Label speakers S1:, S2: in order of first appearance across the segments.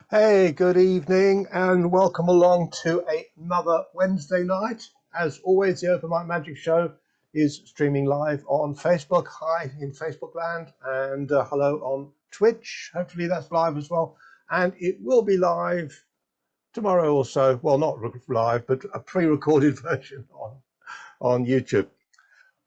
S1: Hey, good evening and welcome along to another Wednesday night. As always, the Open Mic Magic Show is streaming live on Facebook. Hi in Facebook land and hello on Twitch. Hopefully that's live as well. And it will be live tomorrow or so. Well, not live, but a pre-recorded version on YouTube.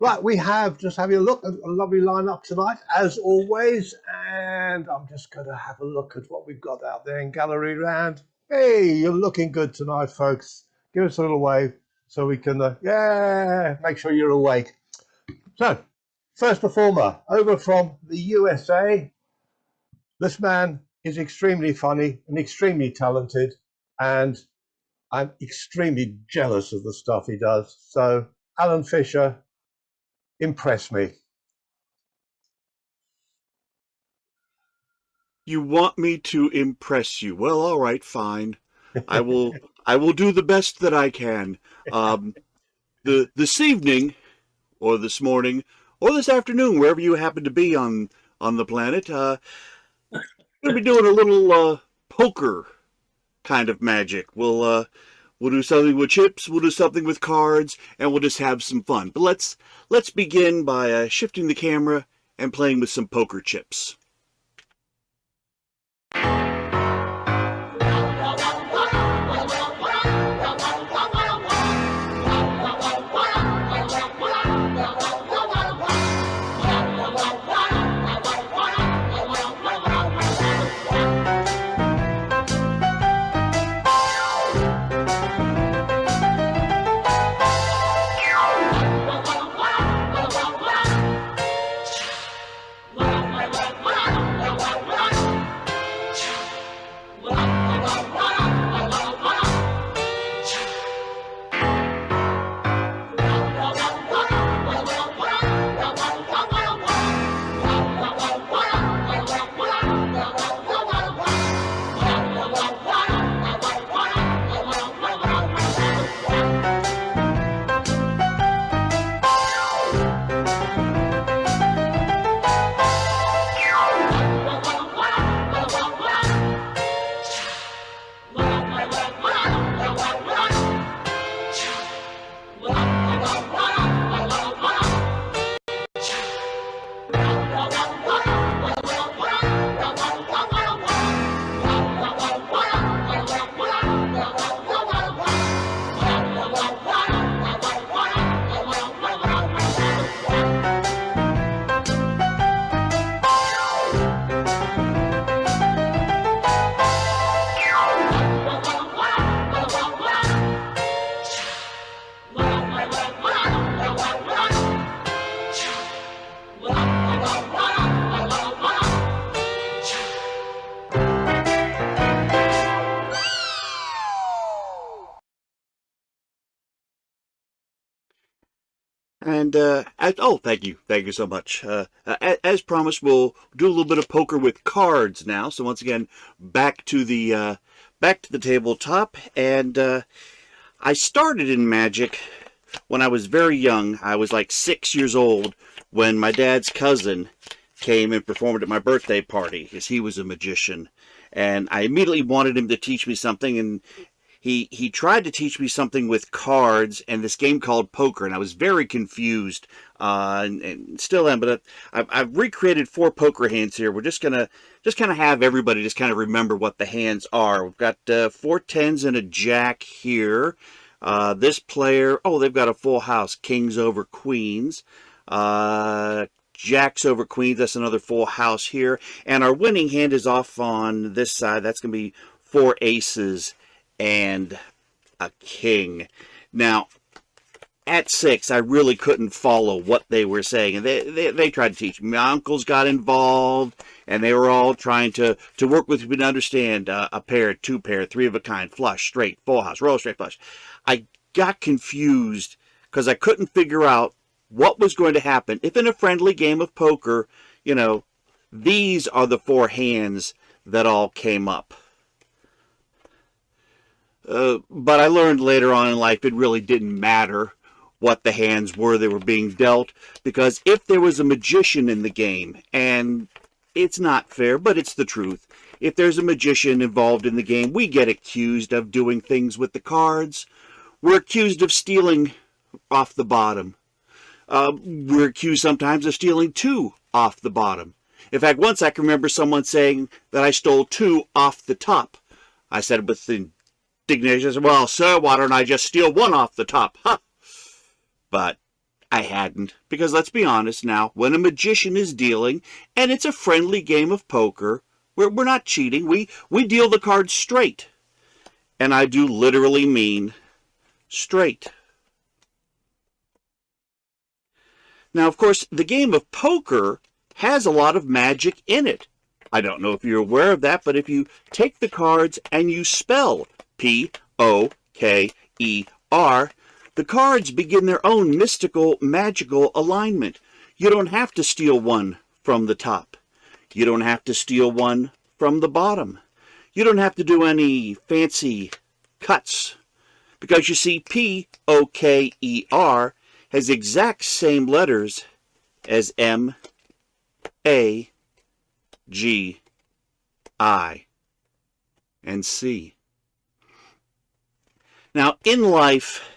S1: Right, we have just having a look at a lovely lineup tonight, as always, and I'm just going to have a look at what we've got out there in gallery land. Hey, you're looking good tonight, folks. Give us a little wave so we can, make sure you're awake. So, first performer, over from the USA. This man is extremely funny and extremely talented, and I'm extremely jealous of the stuff he does. So, Alan Fisher, impress me.
S2: You want me to impress you? Well, all right, fine. I will do the best that I can. This evening, or this morning, or this afternoon, wherever you happen to be on the planet, we're gonna be doing a little poker kind of magic. We'll do something with chips, we'll do something with cards, and we'll just have some fun. But let's begin by shifting the camera and playing with some poker chips. And thank you so much. As promised, we'll do a little bit of poker with cards now. So once again, back to the tabletop. And I started in Magic when I was very young. I was like 6 years old when my dad's cousin came and performed at my birthday party, because he was a magician. And I immediately wanted him to teach me something, and he tried to teach me something with cards and this game called poker, and I was very confused, and still am. But I've recreated 4 poker hands here. We're just kind of have everybody just kind of remember what the hands are. We've got 4 tens and a jack here. This player, they've got a full house, kings over queens. Jacks over queens, that's another full house here. And our winning hand is off on this side. That's going to be 4 aces and a king. Now, at 6, I really couldn't follow what they were saying. And they tried to teach me. My uncles got involved, and they were all trying to work with me to understand a pair, 2 pair, 3 of a kind, flush, straight, full house, royal straight flush. I got confused because I couldn't figure out what was going to happen if in a friendly game of poker, these are the 4 hands that all came up. But I learned later on in life it really didn't matter what the hands were that were being dealt, because if there was a magician in the game, and it's not fair, but it's the truth, if there's a magician involved in the game, we get accused of doing things with the cards. We're accused of stealing off the bottom. We're accused sometimes of stealing 2 off the bottom. In fact, once I can remember someone saying that I stole 2 off the top. I said with indignation, I said, well, sir, why don't I just steal 1 off the top? Huh. But I hadn't, because let's be honest now, when a magician is dealing, and it's a friendly game of poker, we're not cheating, we deal the cards straight. And I do literally mean straight. Now, of course, the game of poker has a lot of magic in it. I don't know if you're aware of that, but if you take the cards and you spell P-O-K-E-R, the cards begin their own mystical, magical alignment. You don't have to steal 1 from the top. You don't have to steal 1 from the bottom. You don't have to do any fancy cuts. Because you see, P-O-K-E-R has the exact same letters as M-A-G-I and C. Now, in life,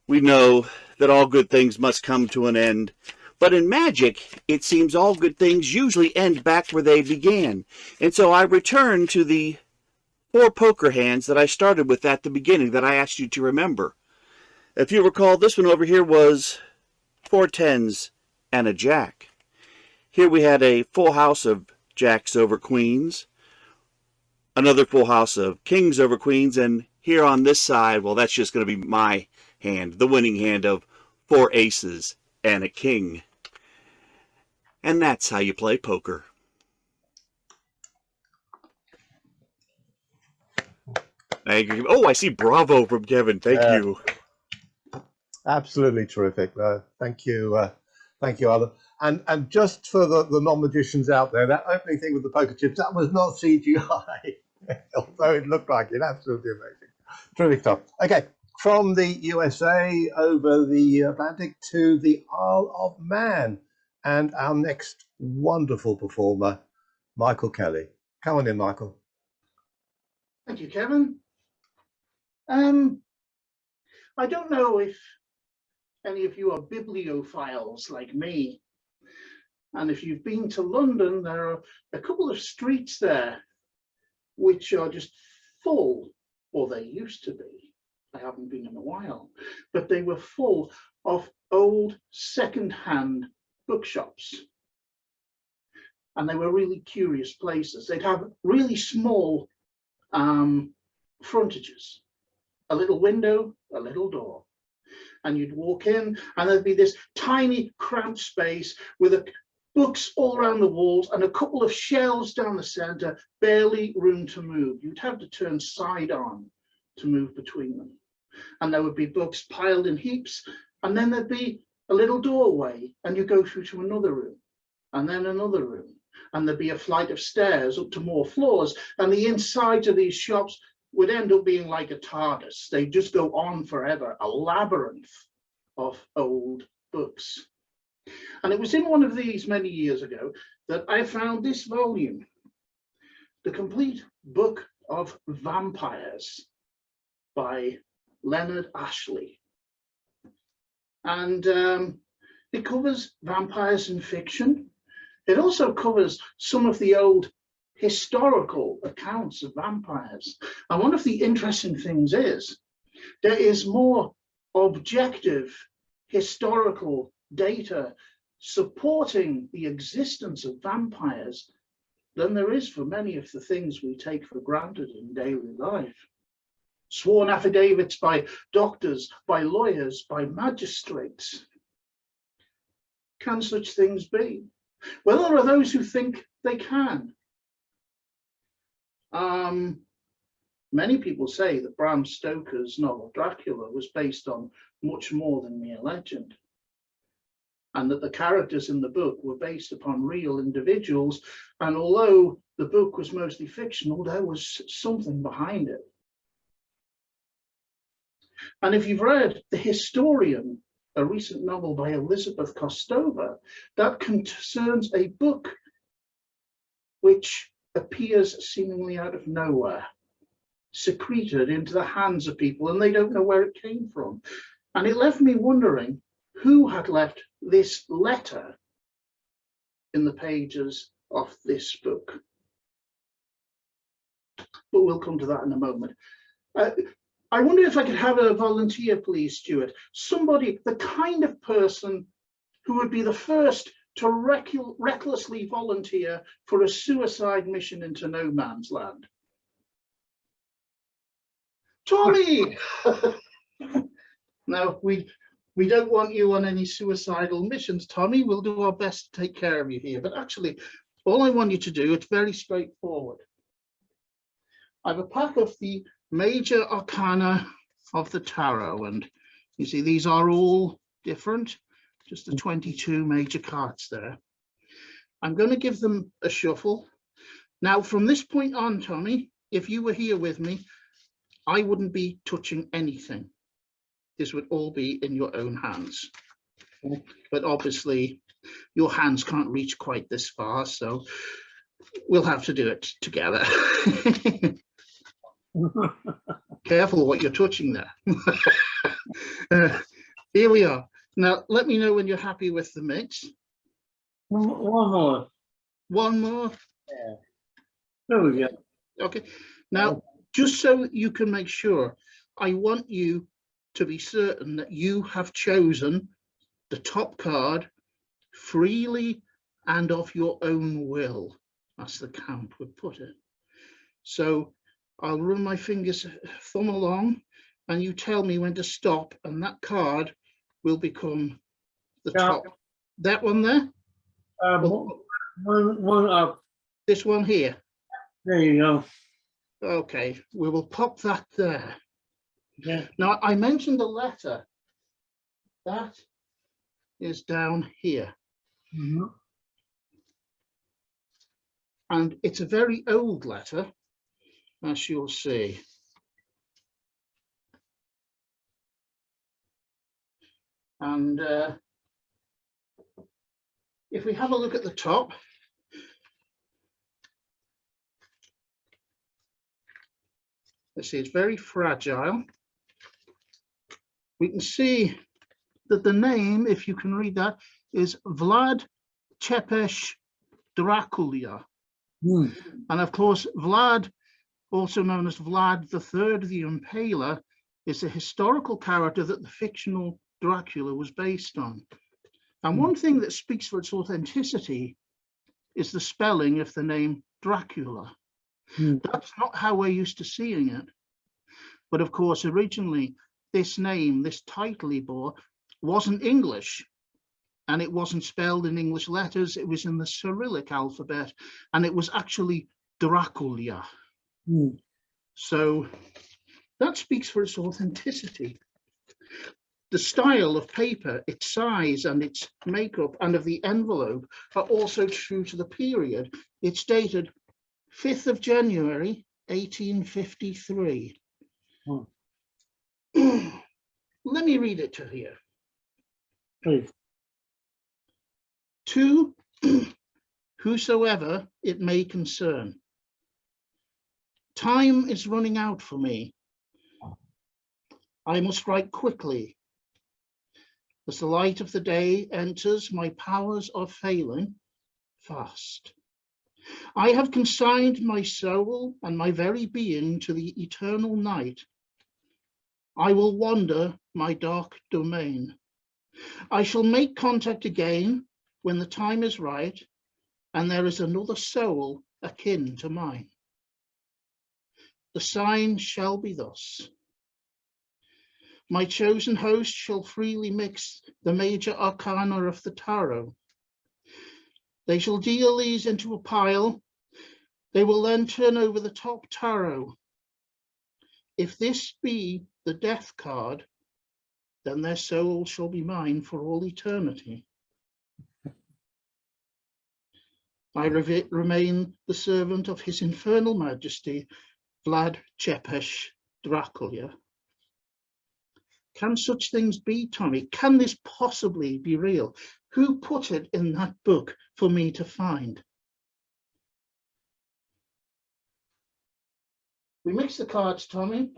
S2: we know that all good things must come to an end. But in magic, it seems all good things usually end back where they began. And so I return to the 4 poker hands that I started with at the beginning that I asked you to remember. If you recall, this one over here was 4 10s and a jack. Here we had a full house of jacks over queens, another full house of kings over queens, and here on this side, well, that's just going to be my hand, the winning hand of 4 aces and a king. And that's how you play poker. Thank you. Oh, I see bravo from Kevin. Thank you.
S1: Absolutely terrific. Thank you, Alan. And just for the non-magicians out there, that opening thing with the poker chips, that was not CGI, although it looked like it. Absolutely amazing. Terrific stuff. Okay, from the USA over the Atlantic to the Isle of Man, and our next wonderful performer, Michael Kelly. Come on in, Michael.
S3: Thank you, Kevin. I don't know if any of you are bibliophiles like me. And if you've been to London, there are a couple of streets there which are just full, or they used to be. I haven't been in a while, but they were full of old second-hand bookshops. And they were really curious places. They'd have really small frontages, a little window, a little door. And you'd walk in and there'd be this tiny cramped space with books all around the walls and a couple of shelves down the center, barely room to move. You'd have to turn side on to move between them. And there would be books piled in heaps, and then there'd be a little doorway and you go through to another room and then another room. And there'd be a flight of stairs up to more floors, and the insides of these shops would end up being like a TARDIS. They just go on forever, a labyrinth of old books. And it was in one of these many years ago that I found this volume, The Complete Book of Vampires by Leonard Ashley. And it covers vampires in fiction. It also covers some of the old historical accounts of vampires. And one of the interesting things is there is more objective historical data supporting the existence of vampires than there is for many of the things we take for granted in daily life. Sworn affidavits by doctors, by lawyers, by magistrates. Can such things be? Well, there are those who think they can. Many people say that Bram Stoker's novel Dracula was based on much more than mere legend, and that the characters in the book were based upon real individuals, and although the book was mostly fictional, there was something behind it. And if you've read The Historian, a recent novel by Elizabeth Kostova, that concerns a book which appears seemingly out of nowhere, secreted into the hands of people, and they don't know where it came from. And it left me wondering who had left this letter in the pages of this book. But we'll come to that in a moment. I wonder if I could have a volunteer, please, Stuart. Somebody, the kind of person who would be the first to recklessly volunteer for a suicide mission into no man's land. Tommy! No, we don't want you on any suicidal missions, Tommy. We'll do our best to take care of you here. But actually, all I want you to do, it's very straightforward. I have a pack of the major arcana of the tarot, and you see these are all different, just the 22 major cards there. I'm going to give them a shuffle. Now, from this point on, Tommy, if you were here with me, I wouldn't be touching anything. This would all be in your own hands. But obviously, your hands can't reach quite this far, so we'll have to do it together. Careful what you're touching there. Here we are. Now, let me know when you're happy with the mix.
S4: One more.
S3: One more?
S4: Yeah. There we go.
S3: Okay. Now, just so you can make sure, I want you to be certain that you have chosen the top card freely and of your own will. That's the count would put it. So I'll run my fingers thumb along and you tell me when to stop, and that card will become the top. That one there?
S4: One up.
S3: This one here?
S4: There you go.
S3: Okay, we will pop that there.
S4: Yeah.
S3: Now, I mentioned the letter. That is down here.
S4: Mm-hmm.
S3: And it's a very old letter, as you'll see. And if we have a look at the top, let's see, it's very fragile. We can see that the name, if you can read that, is Vlad Chepes Dracula.
S4: Mm.
S3: And of course, Vlad, also known as Vlad III the Impaler, is a historical character that the fictional Dracula was based on. And one thing that speaks for its authenticity is the spelling of the name Dracula.
S4: Mm.
S3: That's not how we're used to seeing it. But of course, originally, this name, this title he bore, wasn't English. And it wasn't spelled in English letters. It was in the Cyrillic alphabet. And it was actually Dracula.
S4: Mm.
S3: So that speaks for its authenticity. The style of paper, its size and its makeup and of the envelope are also true to the period. It's dated 5th of January, 1853.
S4: Oh.
S3: Let me read it to you.
S4: Please.
S3: To whosoever it may concern. Time is running out for me. I must write quickly. As the light of the day enters, my powers are failing fast. I have consigned my soul and my very being to the eternal night. I will wander my dark domain. I shall make contact again when the time is right, and there is another soul akin to mine. The sign shall be thus. My chosen host shall freely mix the major arcana of the tarot. They shall deal these into a pile. They will then turn over the top tarot. If this be the death card, then their soul shall be mine for all eternity. I remain the servant of His Infernal Majesty, Vlad Chepes Dracula. Can such things be, Tommy? Can this possibly be real? Who put it in that book for me to find? We mix the cards, Tommy.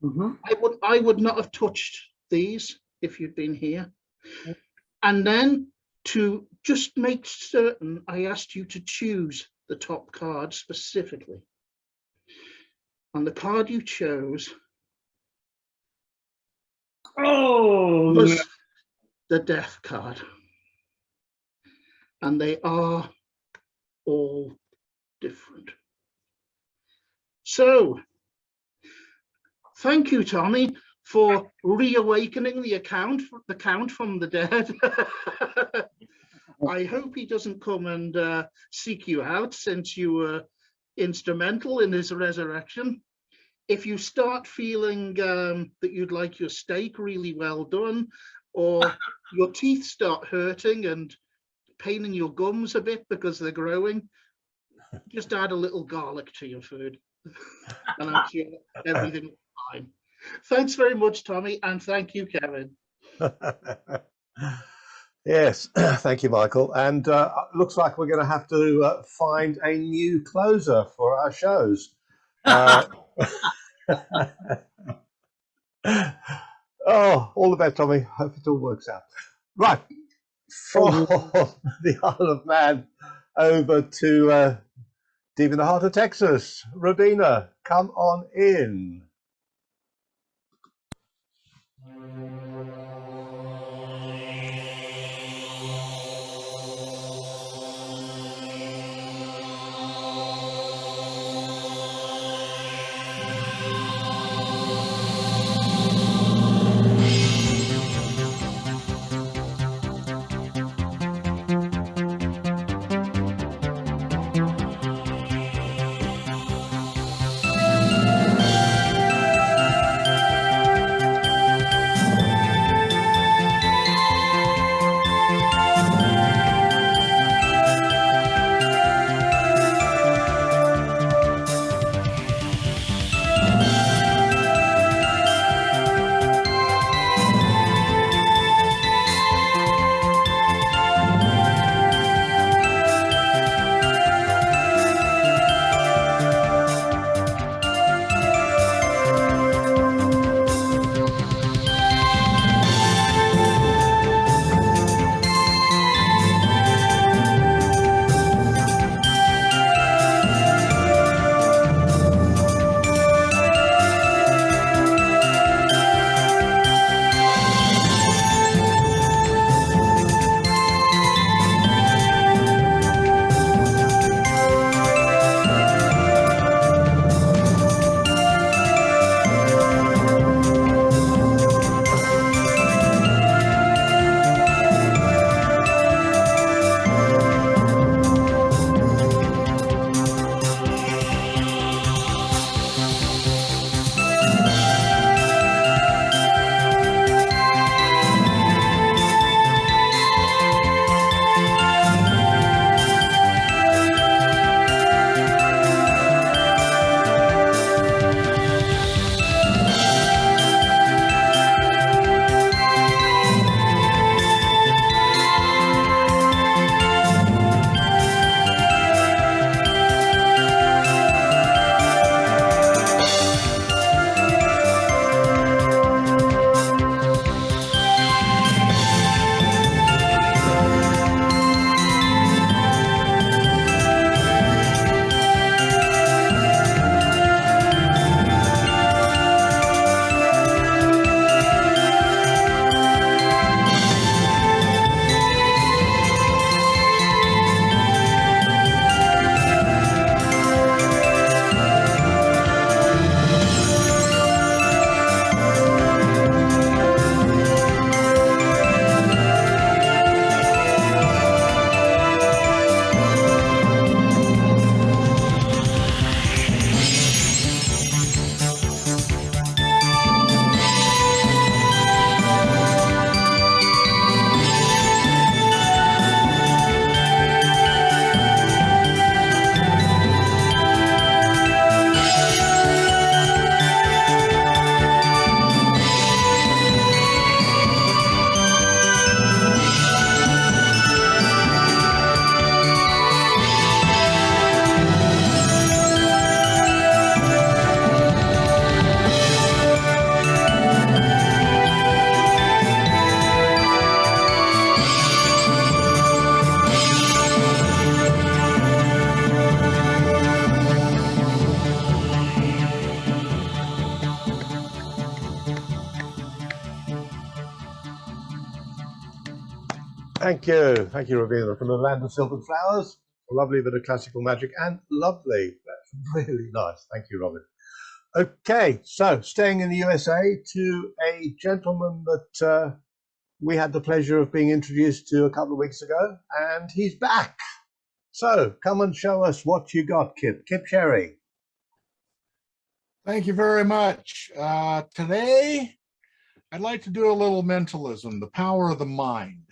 S4: Mhm.
S3: I would not have touched these if you'd been here. And then to just make certain, I asked you to choose the top card specifically. And the card you chose
S4: Oh, no.
S3: was the death card. And they are all different. So, thank you, Tommy, for reawakening the count from the dead. I hope he doesn't come and seek you out, since you were instrumental in his resurrection. If you start feeling that you'd like your steak really well done, or your teeth start hurting and paining your gums a bit because they're growing, just add a little garlic to your food. And I'm sure everything will be fine. Thanks very much, Tommy, and thank you, Kevin.
S1: Yes, thank you, Michael. And looks like we're going to have to find a new closer for our shows. Oh, all the best, Tommy. Hope it all works out. Right, from the Isle of Man over to deep in the heart of Texas. Robina, come on in. Thank you, Robina, from the land of silver flowers. A lovely bit of classical magic and lovely. That's really nice. Thank you, Robin. Okay, so staying in the USA to a gentleman that we had the pleasure of being introduced to a couple of weeks ago, and he's back. So come and show us what you got, Kipp. Kipp Sherry.
S5: Thank you very much. Today, I'd like to do a little mentalism, the power of the mind.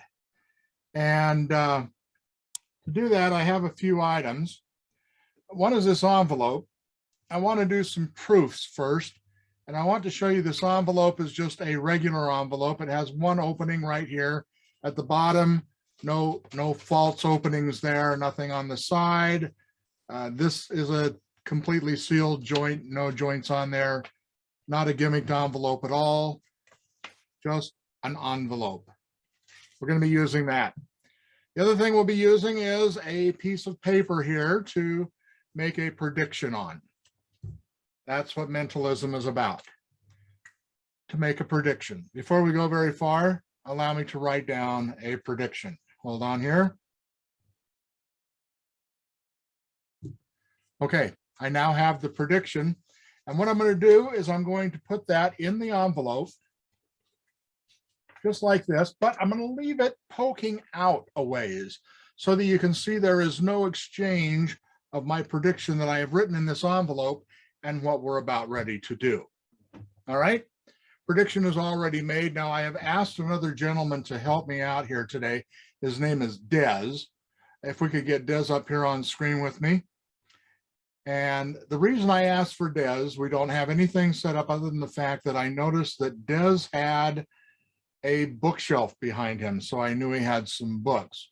S5: And to do that, I have a few items. One is this envelope. I want to do some proofs first. And I want to show you this envelope is just a regular envelope. It has one opening right here at the bottom. No false openings there, nothing on the side. This is a completely sealed joint, no joints on there. Not a gimmicked envelope at all, just an envelope. We're going to be using that. The other thing we'll be using is a piece of paper here to make a prediction on. That's what mentalism is about, to make a prediction. Before we go very far, allow me to write down a prediction. Hold on here. Okay, I now have the prediction. And what I'm going to do is I'm going to put that in the envelope, just like this, but I'm going to leave it poking out a ways so that you can see there is no exchange of my prediction that I have written in this envelope and what we're about ready to do. All right, prediction is already made. Now I have asked another gentleman to help me out here today. His name is Des. If we could get Des up here on screen with me. And the reason I asked for Des, we don't have anything set up other than the fact that I noticed that Des had a bookshelf behind him, so I knew he had some books.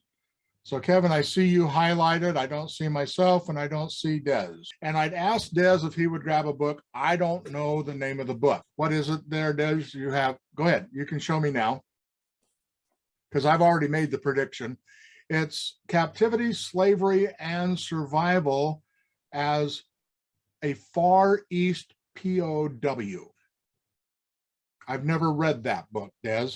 S5: So Kevin, I see you highlighted. I don't see myself and I don't see Des. And I'd asked Des if he would grab a book. I don't know the name of the book. What is it there, Des? You have, go ahead. You can show me now, because I've already made the prediction. It's Captivity, Slavery, and Survival as a Far East POW. I've never read that book, Des.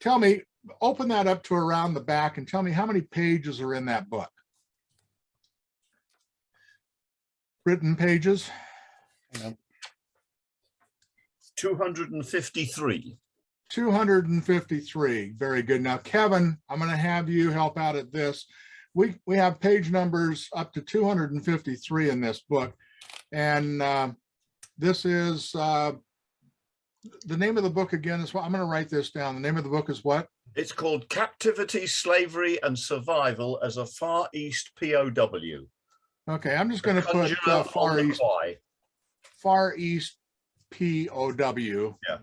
S5: Tell me, open that up to around the back and tell me how many pages are in that book. Written pages?
S2: 253.
S5: 253. Very good. Now, Kevin, I'm going to have you help out at this. We have page numbers up to 253 in this book. And this is the name of the book again is what I'm going to write this down. The name of the book is what?
S2: It's called Captivity, Slavery, and Survival as a Far East POW.
S5: Okay, I'm just going to put Far East POW.
S2: Yeah.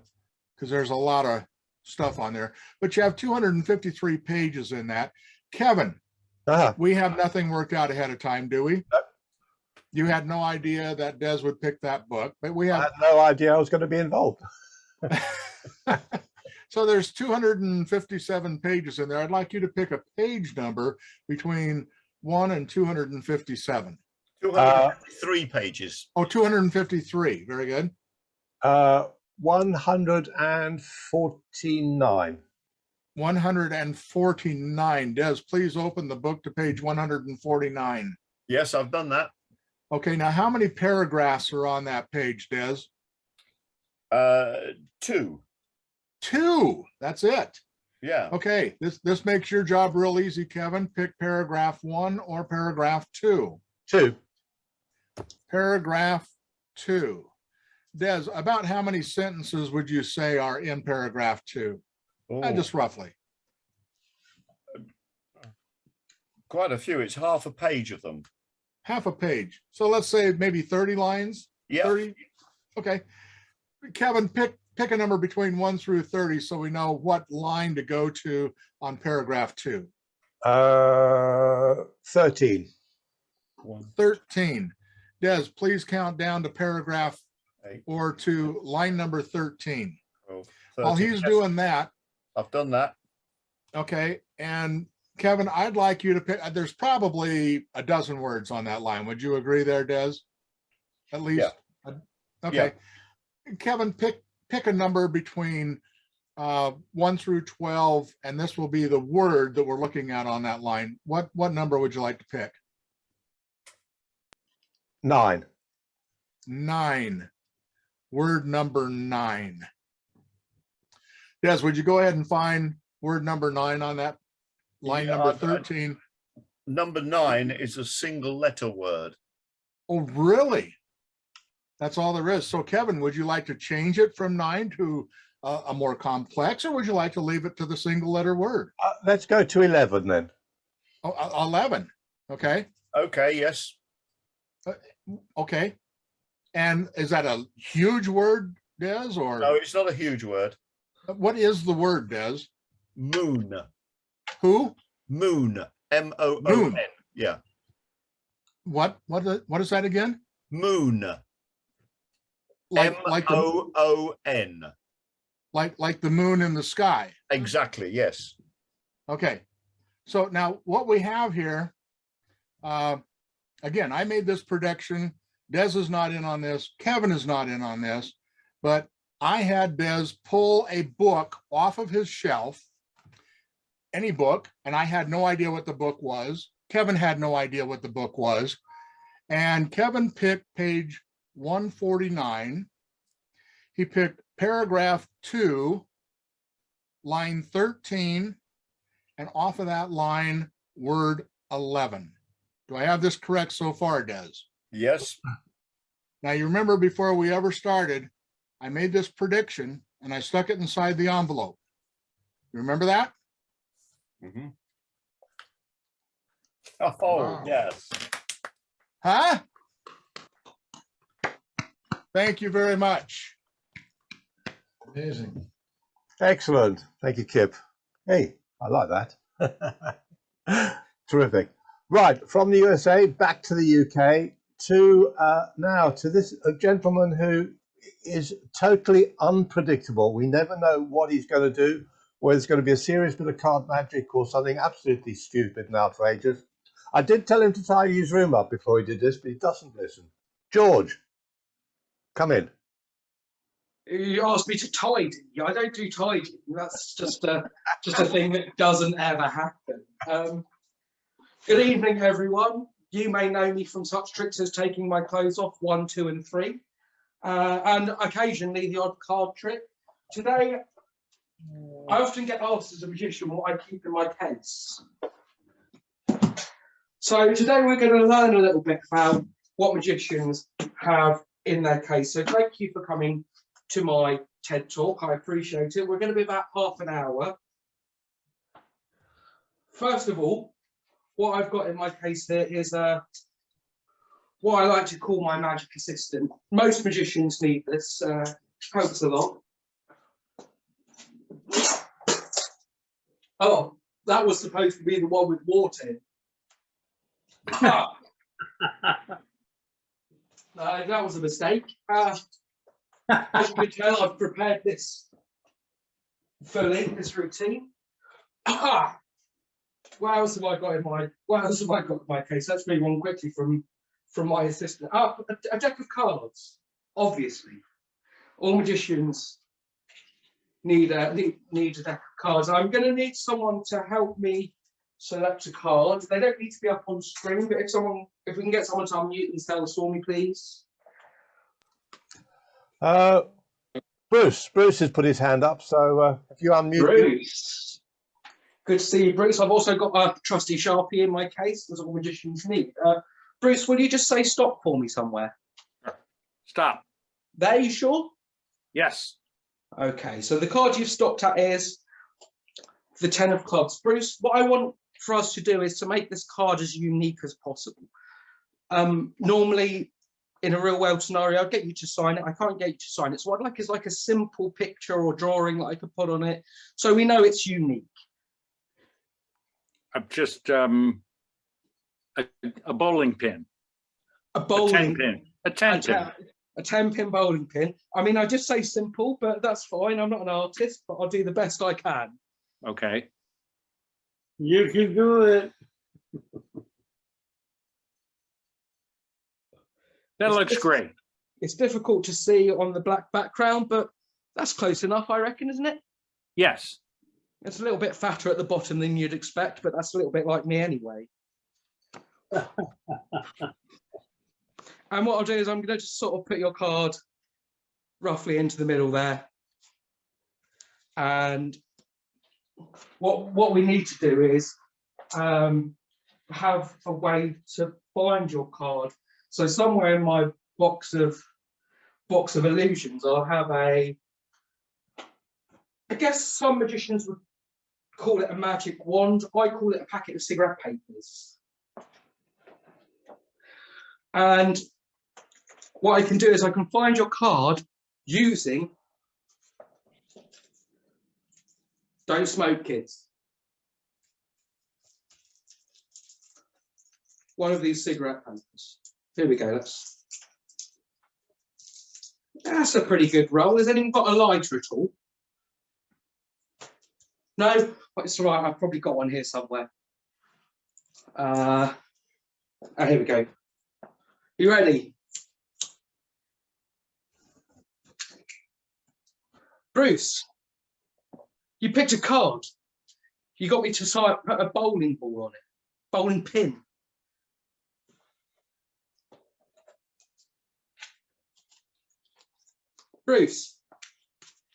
S5: Because there's a lot of stuff on there. But you have 253 pages in that. Kevin, we have nothing worked out ahead of time, do we?
S1: Nope.
S5: You had no idea that Des would pick that book, but we have.
S1: I had no idea I was going to be involved.
S5: So there's 257 pages in there. I'd like you to pick a page number between 1 and 257.
S2: 253 pages.
S5: Oh, 253. Very good.
S1: 149.
S5: 149. Des, please open the book to page 149.
S2: Yes, I've done that.
S5: Okay, now how many paragraphs are on that page, Des?
S2: 2.
S5: 2. That's it.
S2: Yeah.
S5: Okay, this makes your job real easy, Kevin. Pick paragraph 1 or paragraph 2.
S1: 2.
S5: Paragraph 2. Des, about how many sentences would you say are in paragraph 2? Just roughly.
S2: Quite a few. It's half a page of them.
S5: Half a page. So let's say maybe 30 lines.
S2: Yeah.
S5: 30. Okay. Kevin, pick a number between 1 through 30 so we know what line to go to on paragraph 2.
S1: 13.
S5: 13. Des, please count down to paragraph
S2: 8.
S5: or to line number 13.
S2: 12, 13.
S5: While he's doing that.
S2: I've done that.
S5: Okay. And Kevin, I'd like you to pick, there's probably a dozen words on that line. Would you agree there, Des? At least?
S2: Yeah.
S5: Okay. Yeah. Kevin, pick a number between 1 through 12, and this will be the word that we're looking at on that line. What number would you like to pick?
S1: 9.
S5: 9. Word number 9. Des, would you go ahead and find word number 9 on that line?
S6: Yeah,
S5: number 13?
S6: Number 9 is a single letter word.
S5: Oh, really? That's all there is. So, Kevin, would you like to change it from 9 to a more complex, or would you like to leave it to the single letter word?
S1: Let's go to 11 then.
S5: Oh, 11. Okay.
S6: Okay, yes.
S5: Okay. And is that a huge word, Des, or?
S6: No, it's not a huge word.
S5: What is the word, Des?
S6: Moon.
S5: Who?
S6: Moon. M-O-O-N.
S5: Moon.
S6: Yeah.
S5: What is that again?
S6: Moon.
S5: Like
S6: M-O-O-N.
S5: Like the moon in the sky.
S6: Exactly, yes.
S5: Okay. So now what we have here, again, I made this prediction. Des is not in on this. Kevin is not in on this, but I had Des pull a book off of his shelf, any book, and I had no idea what the book was. Kevin had no idea what the book was. And Kevin picked page 149. He picked paragraph 2, line 13, and off of that line, word 11. Do I have this correct so far, Des?
S6: Yes.
S5: Now, you remember before we ever started, I made this prediction and I stuck it inside the envelope. You remember that?
S6: Mm-hmm. Oh,
S5: Wow.
S6: yes.
S5: Huh? Thank you very much.
S4: Amazing.
S1: Excellent. Thank you, Kipp. Hey, I like that. Terrific. Right, from the USA back to the UK to now to this gentleman who is totally unpredictable. We never know what he's going to do, whether it's going to be a serious bit of card magic or something absolutely stupid and outrageous. I did tell him to tidy his room up before he did this, but he doesn't listen. George, come in.
S7: You asked me to tidy. I don't do tidy. That's just a thing that doesn't ever happen. Good evening, everyone. You may know me from such tricks as taking my clothes off 1, 2, and 3, and occasionally the odd card trick. Today, I often get asked as a magician what I keep in my case. So today we're going to learn a little bit about what magicians have in their case. So thank you for coming to my TED Talk. I appreciate it. We're going to be about half an hour. First of all, what I've got in my case here is what I like to call my magic assistant. Most magicians need this. Helps a lot. Oh, that was supposed to be the one with water in. That was a mistake. As you can tell, I've prepared this fully, this routine. What else have I got in my case? Let's move on quickly from my assistant. A deck of cards, obviously. All magicians need a deck of cards. I'm going to need someone to help me select a card. They don't need to be up on screen, but if we can get someone to unmute and tell us for me, please.
S1: Bruce has put his hand up, so if you unmute.
S7: Bruce. Good to see you, Bruce. I've also got a trusty Sharpie in my case, as all magicians need. Bruce, will you just say stop for me somewhere?
S4: Stop.
S7: There, you sure?
S4: Yes.
S7: Okay, so the card you've stopped at is the 10 of clubs. Bruce, what I want for us to do is to make this card as unique as possible. Normally, in a real world scenario, I'd get you to sign it. I can't get you to sign it. So what I'd like is like a simple picture or drawing that I could put on it, so we know it's unique.
S4: I'm just a bowling pin.
S7: A bowling
S4: pin. A 10 pin.
S7: A 10-pin bowling pin. I mean, I just say simple, but that's fine. I'm not an artist, but I'll do the best I can.
S4: Okay.
S8: You can do it.
S4: That looks great.
S7: It's difficult to see on the black background, but that's close enough, I reckon, isn't it?
S4: Yes.
S7: It's a little bit fatter at the bottom than you'd expect, but that's a little bit like me anyway. And what I'll do is I'm going to just sort of put your card roughly into the middle there. And what we need to do is have a way to find your card. So somewhere in my box of illusions, I'll have I guess some magicians would call it a magic wand. I call it a packet of cigarette papers. And what I can do is I can find your card using, don't smoke, kids, one of these cigarette papers. Here we go. That's a pretty good roll. Has anyone got a lighter at all? No, it's all right. I've probably got one here somewhere. Here we go. You ready? Bruce, you picked a card. You got me to put a bowling ball on it, bowling pin. Bruce,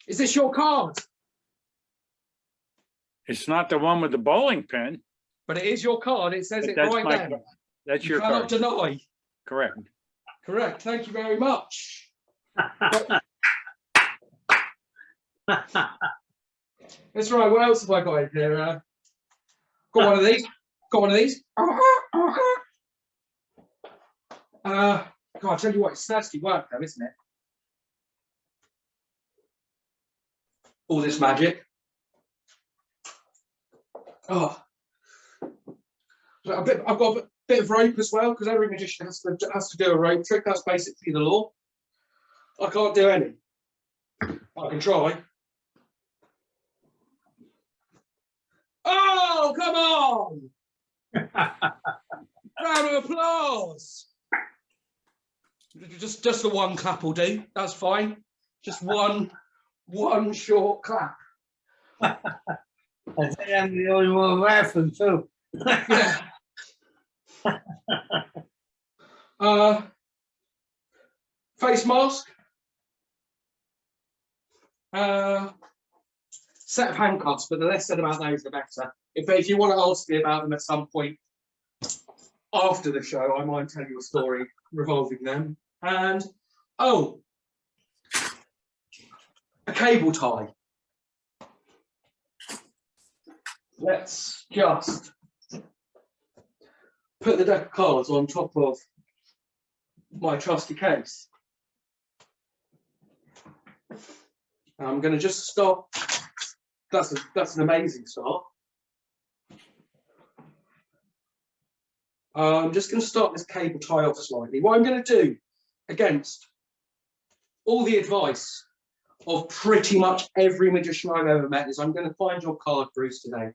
S7: is this your card?
S4: It's not the one with the bowling pin.
S7: But it is your card. It says it
S4: That's
S7: right
S4: my
S7: there.
S4: card. That's
S7: You
S4: your
S7: cannot
S4: card.
S7: deny.
S4: Correct.
S7: Correct. Thank you very much. That's right. What else have I got in here? Got one of these. Got one of these. God, I tell you what, it's nasty work though, isn't it? All this magic. Oh, I've got a bit of rope as well, because every magician has to do a rope trick. That's basically the law. I can't do any. I can try. Oh, come on! Round of applause. Just the one clap will do. That's fine. Just one short clap.
S8: I think I'm the only one laughing too.
S7: Yeah. Face mask. Set of handcuffs, but the less said about those, the better. If you want to ask me about them at some point after the show, I might tell you a story revolving them. And oh, a cable tie. Let's just put the deck of cards on top of my trusty case. I'm going to just start. That's an amazing start. I'm just going to start this cable tie off slightly. What I'm going to do, against all the advice of pretty much every magician I've ever met, is I'm going to find your card, Bruce, today.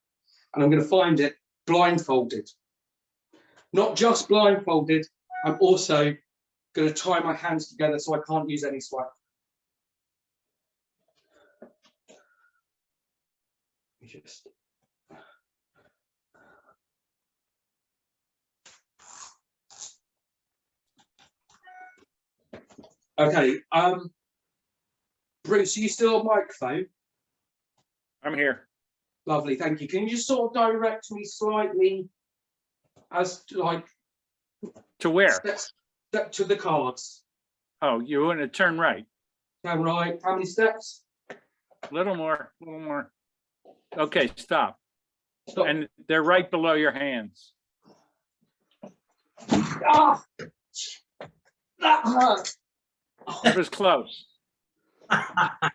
S7: And I'm going to find it blindfolded. Not just blindfolded, I'm also going to tie my hands together so I can't use any swipe. Just okay. Bruce, are you still on microphone?
S4: I'm here.
S7: Lovely, thank you. Can you just sort of direct me slightly as to, like,
S4: To where?
S7: steps to the cards?
S4: Oh, you want to turn right.
S7: Turn right. How many steps?
S4: A little more. A little more. Okay, stop.
S7: Stop.
S4: And they're right below your hands.
S7: Ah! That hurt.
S4: It was close.
S7: I've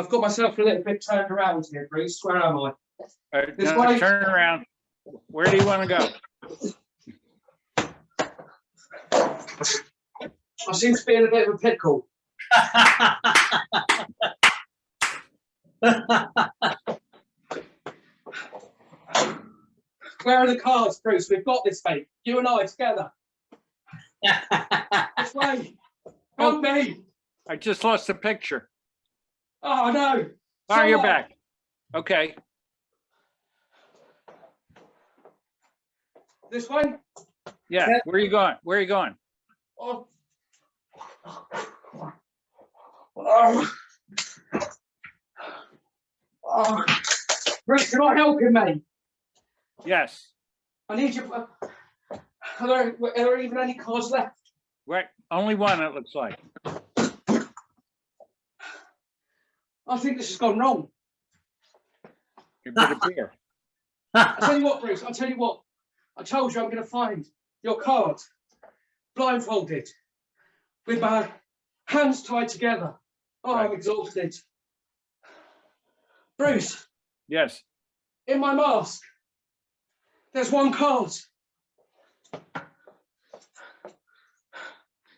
S7: got myself a little bit turned around here, Bruce. Where am I?
S4: All right,
S7: This
S4: now
S7: way?
S4: turn around. Where do you want to go?
S7: I seem to be in a bit of a pickle. Where are the cards, Bruce? We've got this, mate. You and I together. This way. Help me.
S4: I just lost a picture.
S7: Oh no.
S4: Oh, you're
S7: Someone-
S4: back. Okay.
S7: This one?
S4: Yeah.
S8: Yeah.
S4: Where are you going? Where are you going?
S7: Oh. Oh. Oh. Bruce, you're not helping me.
S4: Yes.
S7: I need you. Are there even any cards left?
S4: Right. Only one, it looks like.
S7: I think this has gone wrong.
S4: It would appear.
S7: I tell you what, Bruce, I tell you what. I told you I'm going to find your card blindfolded with my hands tied together. Oh,
S4: Right.
S7: I'm exhausted. Bruce,
S4: Yes.
S7: in my mask, there's one card.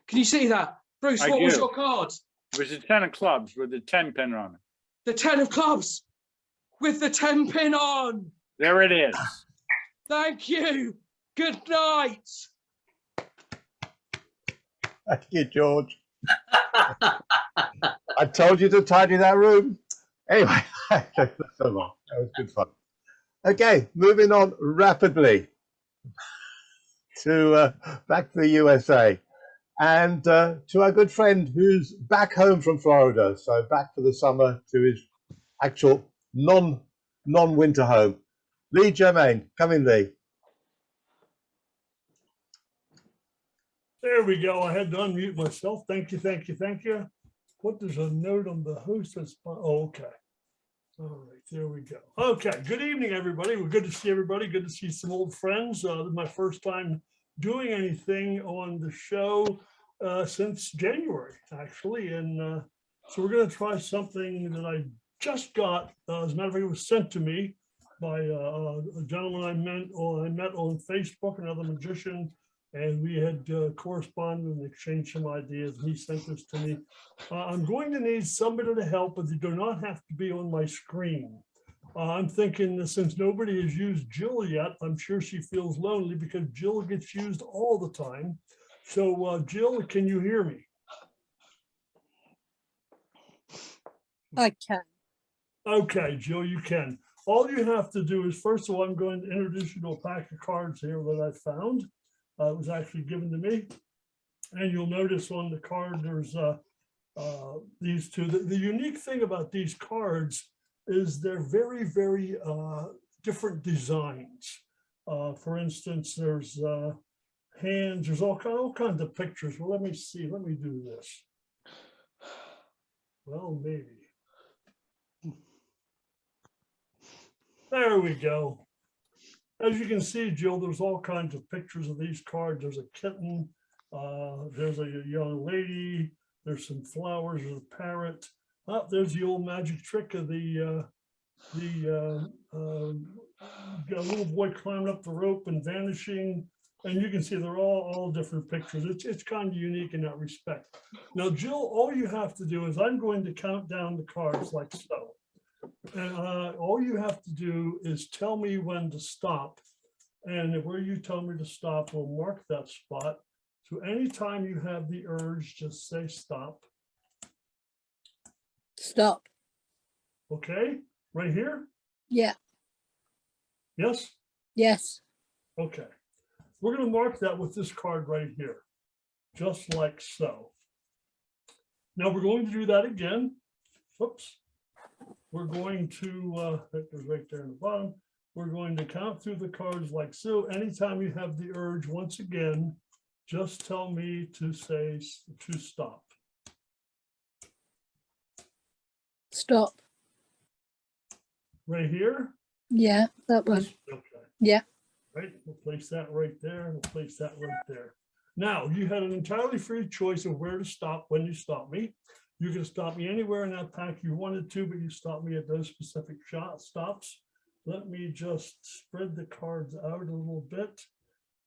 S7: Can you see that? Bruce,
S4: I
S7: what was
S4: do.
S7: your card?
S4: It was a 10 of clubs with a 10 pin on it.
S7: The 10 of clubs with the 10 pin on.
S4: There it is.
S7: Thank you. Good night.
S1: Thank you, George. I told you to tidy that room. Anyway, that's so long. That was good fun. Okay, moving on rapidly to back to the USA and to our good friend who's back home from Florida. So back for the summer to his actual non-winter home. Lee Germain, come in, Lee.
S9: There we go. I had to unmute myself. Thank you, thank you, thank you. What does a note on the host? Oh, okay. All right, there we go. Okay, good evening, everybody. We're good to see everybody. Good to see some old friends. This is my first time doing anything on the show since January, actually. And so we're going to try something that I just got. As a matter of fact, it was sent to me by a gentleman I met on Facebook, another magician. And we had corresponded and exchanged some ideas. And he sent this to me. I'm going to need somebody to help, but they do not have to be on my screen. I'm thinking that since nobody has used Jill yet, I'm sure she feels lonely because Jill gets used all the time. So Jill, can you hear me?
S10: I can.
S9: Okay, Jill, you can. All you have to do is, first of all, I'm going to introduce you to a pack of cards here that I found. It was actually given to me. And you'll notice on the card, there's these two. The unique thing about these cards is they're very, very different designs. For instance, there's hands, there's all kinds of pictures. Well, let me see, let me do this. Well, maybe. There we go. As you can see, Jill, there's all kinds of pictures of these cards. There's a kitten, there's a young lady, there's some flowers, there's a parrot. Oh, there's the old magic trick of the little boy climbing up the rope and vanishing. And you can see they're all different pictures. It's kind of unique in that respect. Now, Jill, all you have to do is I'm going to count down the cards like so. And all you have to do is tell me when to stop. And where you tell me to stop, we'll mark that spot. So anytime you have the urge, just say stop.
S10: Stop.
S9: Okay, right here?
S10: Yeah.
S9: Yes?
S10: Yes.
S9: Okay. We're going to mark that with this card right here, just like so. Now we're going to do that again. Whoops. We're going to, that goes right there in the bottom. We're going to count through the cards like so. Anytime you have the urge, once again, just tell me to say to stop.
S10: Stop.
S9: Right here?
S10: Yeah, that one.
S9: Okay.
S10: Yeah.
S9: Right, we'll place that right there. We'll place that right there. Now, you had an entirely free choice of where to stop when you stop me. You can stop me anywhere in that pack you wanted to, but you stop me at those specific stops. Let me just spread the cards out a little bit.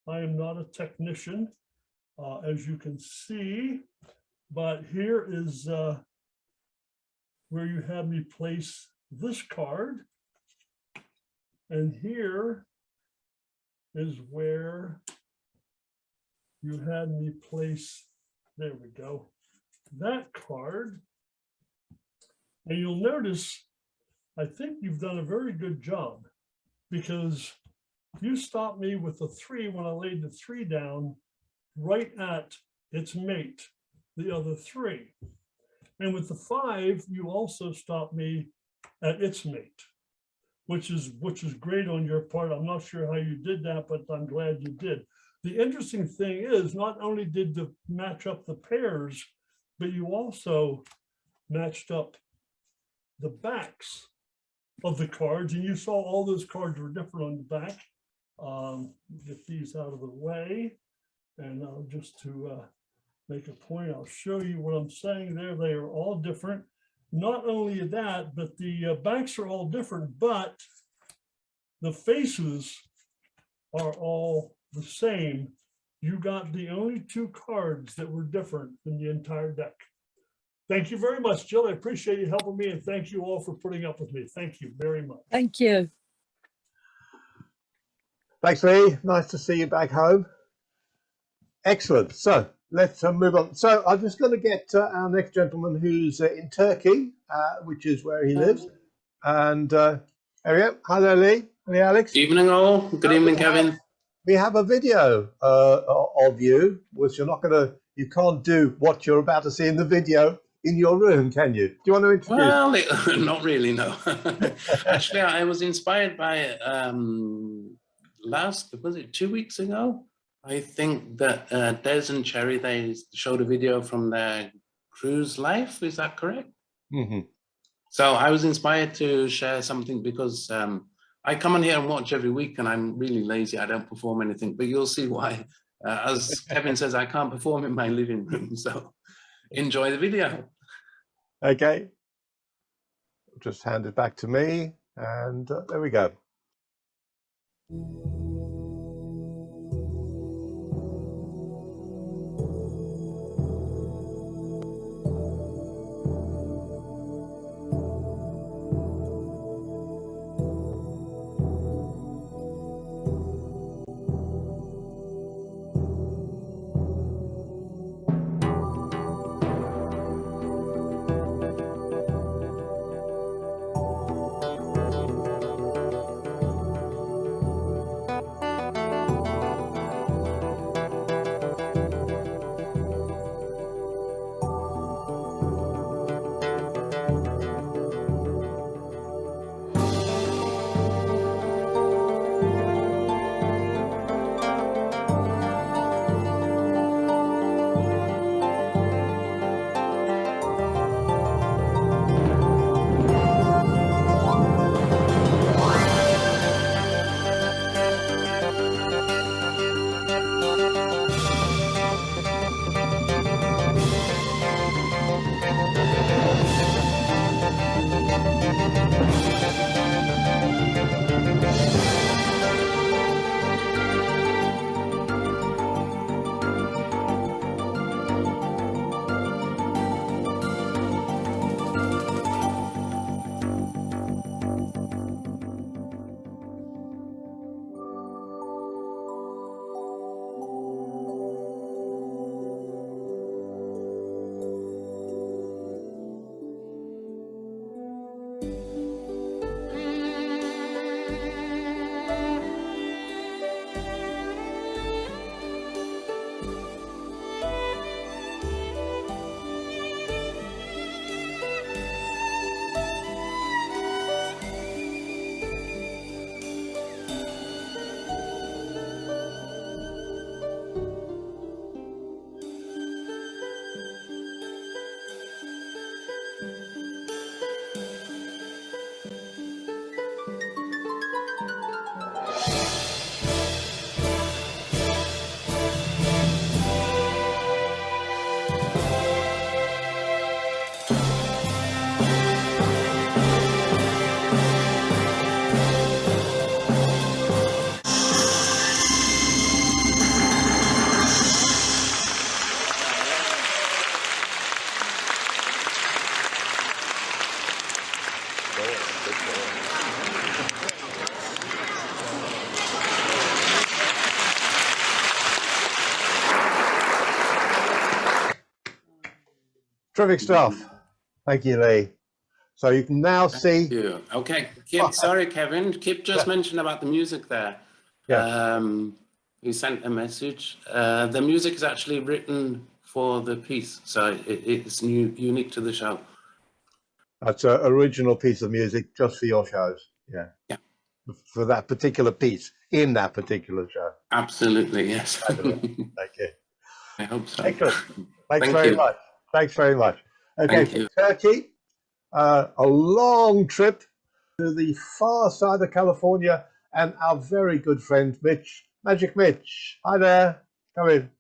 S9: I am not a technician, as you can see, but here is where you have me place this card. And here is where you had me place, there we go, that card. And you'll notice, I think you've done a very good job, because you stopped me with the 3 when I laid the 3 down right at its mate, the other 3. And with the 5, you also stopped me at its mate, which is great on your part. I'm not sure how you did that, but I'm glad you did. The interesting thing is, not only did you match up the pairs, but you also matched up the backs of the cards, and you saw all those cards were different on the back. Get these out of the way, and just to make a point, I'll show you what I'm saying there. They are all different. Not only that, but the backs are all different, but the faces are all the same. You got the only 2 cards that were different in the entire deck. Thank you very much, Jill. I appreciate you helping me, and thank you all for putting up with me. Thank you very much.
S10: Thank you.
S1: Thanks, Lee. Nice to see you back home. Excellent. So let's move on. So I'm just going to get our next gentleman, who's in Turkey, which is where he lives. And there we go. Hi there, Lee. Hey, Alex.
S11: Evening all. Good evening, Kevin.
S1: We have a video of you, which you can't do what you're about to see in the video in your room, can you? Do you want to introduce?
S11: Well, not really, no. Actually, I was inspired by was it 2 weeks ago? I think that Des and Cherry, they showed a video from their cruise life. Is that correct?
S1: Mm-hmm.
S11: So I was inspired to share something because I come on here and watch every week, and I'm really lazy. I don't perform anything, but you'll see why. As Kevin says, I can't perform in my living room. So enjoy the video.
S1: Okay. Just hand it back to me, and there we go. Terrific stuff. Thank you, Lee. So you can now see.
S11: Yeah. Okay. Kip, sorry, Kevin. Kip just mentioned about the music there.
S1: Yeah.
S11: He sent a message. The music is actually written for the piece, so it's unique to the show.
S1: That's an original piece of music just for your shows. Yeah.
S11: Yeah.
S1: For that particular piece in that particular show.
S11: Absolutely, yes.
S1: Thank you.
S11: I hope so.
S1: Excellent. Thanks
S11: Thank
S1: very
S11: you.
S1: much. Thanks very much. Okay,
S11: Thank
S1: from
S11: you.
S1: Turkey, a long trip to the far side of California, and our very good friend Mitch, Magic Mitch. Hi there. Come in.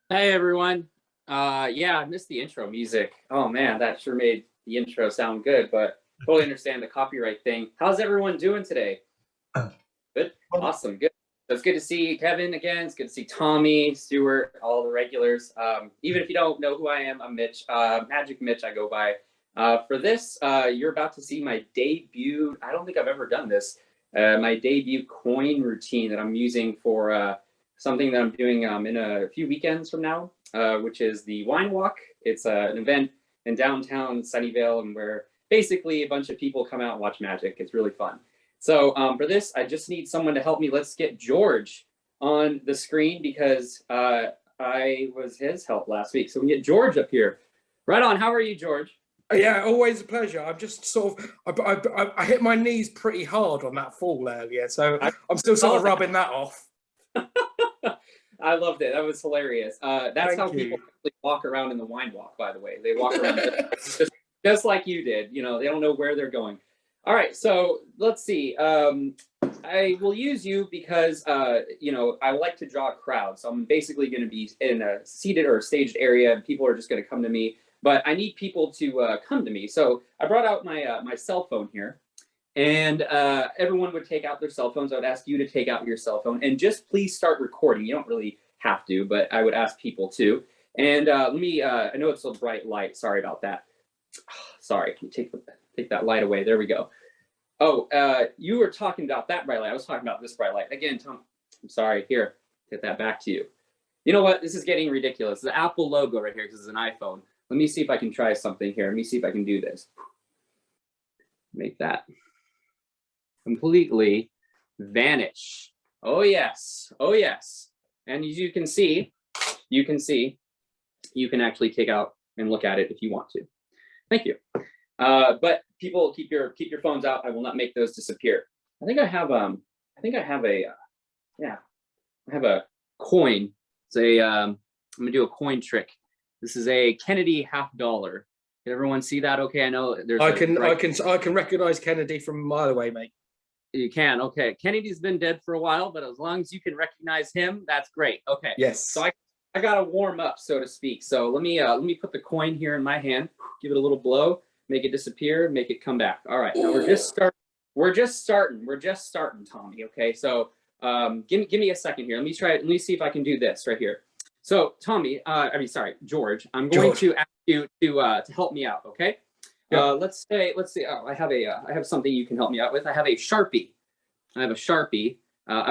S12: Hey everyone. Yeah, I missed the intro music. Oh man, that sure made the intro sound good, but totally understand the copyright thing. How's everyone doing today? Good. Awesome. Good. So it's good to see Kevin again. It's good to see Tommy, Stuart, all the regulars. Even if you don't know who I am, I'm Mitch. Magic Mitch, I go by. For this, you're about to see my debut. I don't think I've ever done this. My debut coin routine that I'm using for something that I'm doing in a few weekends from now, which is the Wine Walk. It's an event in downtown Sunnyvale, and where basically a bunch of people come out and watch magic. It's really fun. So for this, I just need someone to help me. Let's get George on the screen because I was his help last week. So we get George up here. Right on. How are you, George?
S7: Yeah, always a pleasure. I'm just sort of, I hit my knees pretty hard on that fall earlier, so I'm still sort of rubbing that off.
S12: I loved it. That was hilarious. That's
S7: Thank
S12: how
S7: you.
S12: people actually walk around in the Wine Walk, by the way. They walk around just like you did. You know, they don't know where they're going. All right, so let's see. I will use you because, you know, I like to draw a crowd. So I'm basically going to be in a seated or staged area, and people are just going to come to me. But I need people to come to me. So I brought out my my cell phone here. And everyone would take out their cell phones. I would ask you to take out your cell phone and just please start recording. You don't really have to, but I would ask people to. And let me, I know it's a bright light. Sorry about that. Sorry, can you take that light away? There we go. Oh, you were talking about that bright light. I was talking about this bright light. Again, Tom, I'm sorry. Here, get that back to you. You know what? This is getting ridiculous. The Apple logo right here because it's an iPhone. Let me see if I can try something here. Let me see if I can do this. Make that completely vanish. Oh yes, oh yes. And as you can see, you can actually take out and look at it if you want to. Thank you. But people keep your phones out. I will not make those disappear. I think I have a coin. It's a I'm gonna do a coin trick. This is a Kennedy $50. Can everyone see that? Okay, I know there's.
S7: I can recognize Kennedy from a mile away, mate.
S12: You can. Okay, Kennedy's been dead for a while, but as long as you can recognize him, that's great. Okay.
S7: Yes.
S12: So I got to warm up, so to speak. So let me put the coin here in my hand, give it a little blow, make it disappear, make it come back. All right. Now we're just starting, Tommy. Okay. So give me a second here. Let me try it. Let me see if I can do this right here. So Tommy, George, I'm going to ask you to help me out. Okay. Yep. Let's see. Oh, I have something you can help me out with. I have a Sharpie. I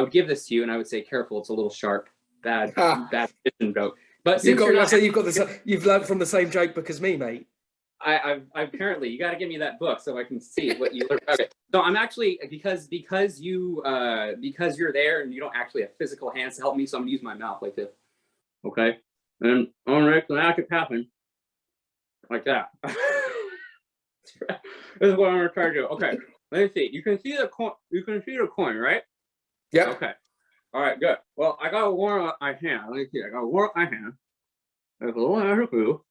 S12: would give this to you, and I would say, "Careful, it's a little sharp." Bad vision joke. But
S7: you've learned from the same joke book as me, mate.
S12: I apparently you got to give me that book so I can see what you learned. Okay. So I'm actually because you're there and you don't actually have physical hands to help me, so I'm gonna use my mouth like this. Okay, and I'm gonna make the magic happen like that. This is what I'm gonna try to do. Okay, let me see. You can see the coin. You can see the coin, right?
S7: Yeah.
S12: Okay. All right. Good. Well, I gotta warm up my hand. Let me see. I gotta warm up my hand. There's a little extra glue.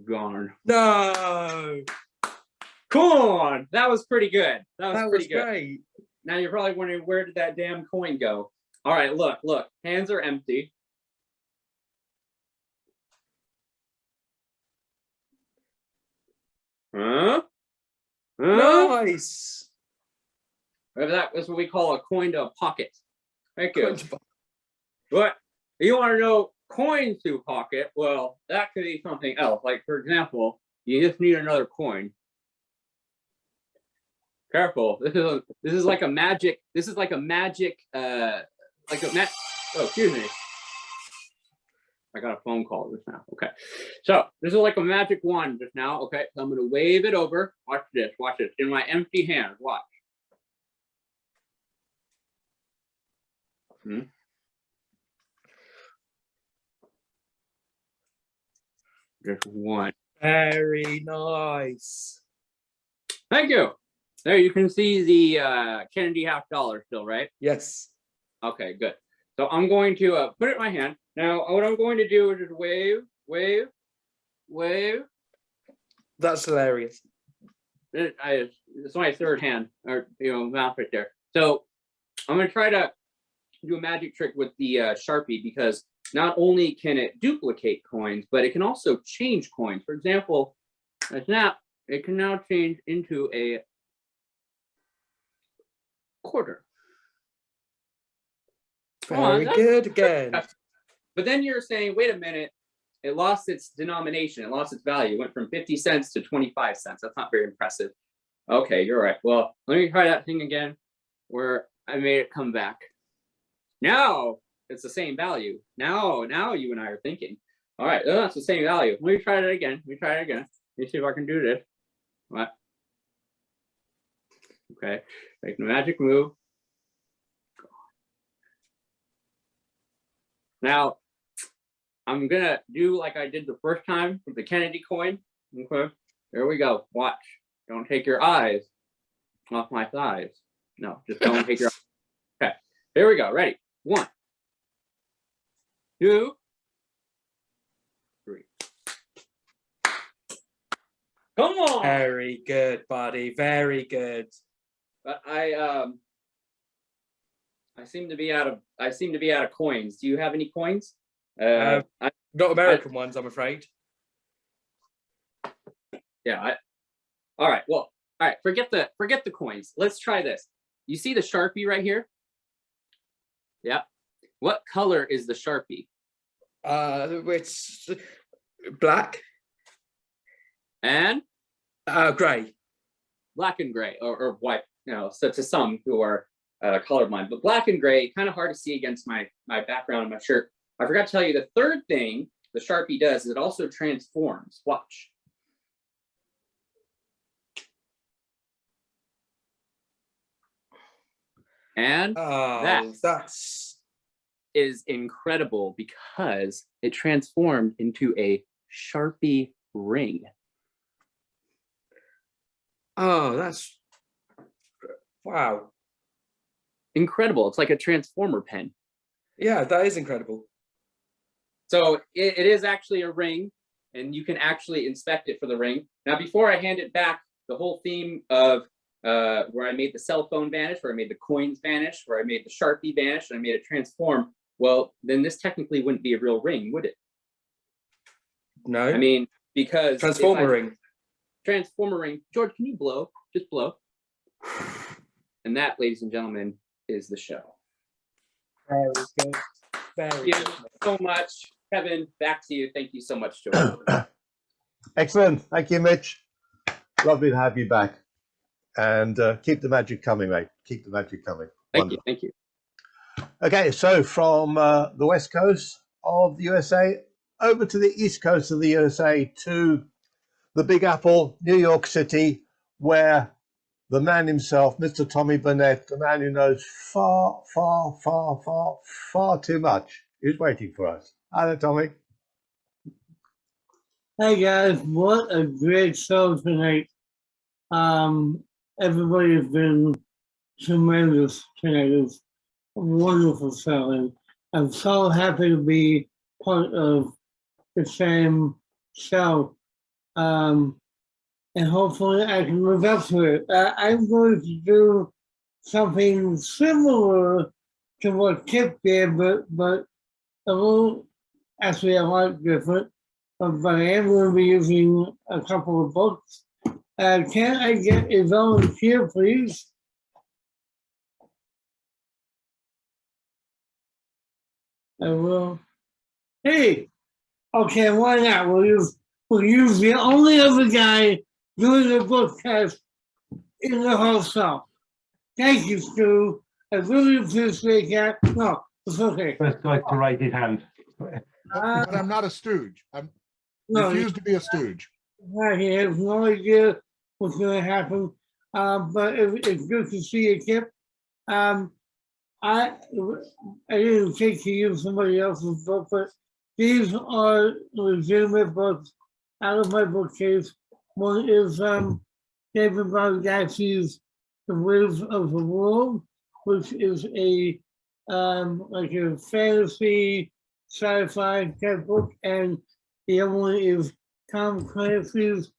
S12: Gone.
S7: No.
S12: Come on. That was pretty good. That was pretty good.
S7: Great.
S12: Now you're probably wondering, where did that damn coin go? All right. Look. Hands are empty. Huh?
S7: Nice.
S12: That is what we call a coin to a pocket. Thank you. But you want to know coin to pocket? Well, that could be something else. Like for example, you just need another coin. Careful. This is like a magic. This is like a magic. Oh, excuse me. I got a phone call just now. Okay. So this is like a magic wand just now. Okay. So I'm going to wave it over. Watch this. Watch this. In my empty hand. Watch. Just one.
S13: Very nice.
S12: Thank you. There you can see the Kennedy $50 still, right?
S13: Yes.
S12: Okay, good. So I'm going to put it in my hand. Now, what I'm going to do is just wave, wave, wave.
S13: That's hilarious.
S12: It's my third hand, or mouth right there. So I'm going to try to do a magic trick with the Sharpie, because not only can it duplicate coins, but it can also change coins. For example, it can now change into a quarter.
S13: Very good again.
S12: But then you're saying, wait a minute, it lost its denomination, it lost its value, it went from 50 cents to 25 cents. That's not very impressive. Okay, you're right. Well, let me try that thing again where I made it come back. Now it's the same value. Now you and I are thinking. All right, that's the same value. Let me try it again. Let me see if I can do this. What? Okay, make the magic move. Now, I'm gonna do like I did the first time with the Kennedy coin. Okay, there we go. Watch. Don't take your eyes off my thighs. No, just don't take your eyes. Okay, here we go. Ready? 1, 2, 3. Come on.
S13: Very good, buddy. Very good.
S12: But I seem to be out of coins. Do you have any coins?
S13: Not American ones, I'm afraid.
S12: Yeah. All right. Well, all right. Forget the coins. Let's try this. You see the Sharpie right here? Yeah. What color is the Sharpie?
S13: It's black
S12: and
S13: gray.
S12: Black and gray, or white. So to some who are colorblind, but black and gray, kind of hard to see against my background and my shirt. I forgot to tell you the third thing the Sharpie does is it also transforms. Watch. And that is incredible because it transformed into a Sharpie ring.
S13: Oh, that's wow.
S12: Incredible. It's like a transformer pen.
S13: Yeah, that is incredible.
S12: So it is actually a ring, and you can actually inspect it for the ring. Now, before I hand it back, the whole theme of where I made the cell phone vanish, where I made the coins vanish, where I made the Sharpie vanish, and I made it transform, well, then this technically wouldn't be a real ring, would it?
S13: No.
S12: I mean, because
S13: Transformer ring.
S12: Transformer ring. George, can you blow? Just blow. And that, ladies and gentlemen, is the show.
S13: Very good.
S12: Thank you so much. Kevin, back to you. Thank you so much, George.
S1: Excellent. Thank you, Mitch. Lovely to have you back. And keep the magic coming, mate. Keep the magic coming.
S12: Thank you. Thank you.
S1: Okay, so from the west coast of the USA over to the east coast of the USA to the Big Apple, New York City, where the man himself, Mr. Tommy Burnett, the man who knows far, far, far, far, far too much, is waiting for us. Hi there, Tommy.
S8: Hey guys, what a great show tonight. Everybody has been tremendous tonight. It's a wonderful show, and I'm so happy to be part of the same show. And hopefully I can live up to it. I'm going to do something similar to what Kipp did, but a little, actually a lot different. But I am going to be using a couple of books. Can I get a volunteer, please? I will. Hey, okay, why not? We'll use the only other guy doing the bookcast in the whole show. Thank you, Stu. I really appreciate that. No, it's okay.
S14: First guy to raise his hand.
S5: but I'm not a stooge. I
S8: No,
S5: refuse to be a stooge.
S8: he has no idea what's going to happen. But it's good to see you, Kip. I didn't take to use somebody else's book, but these are legitimate books out of my bookcase. One is David Baldacci's The Wiz of the World, which is a like a fantasy sci-fi type book, and the other one is Tom Clancy's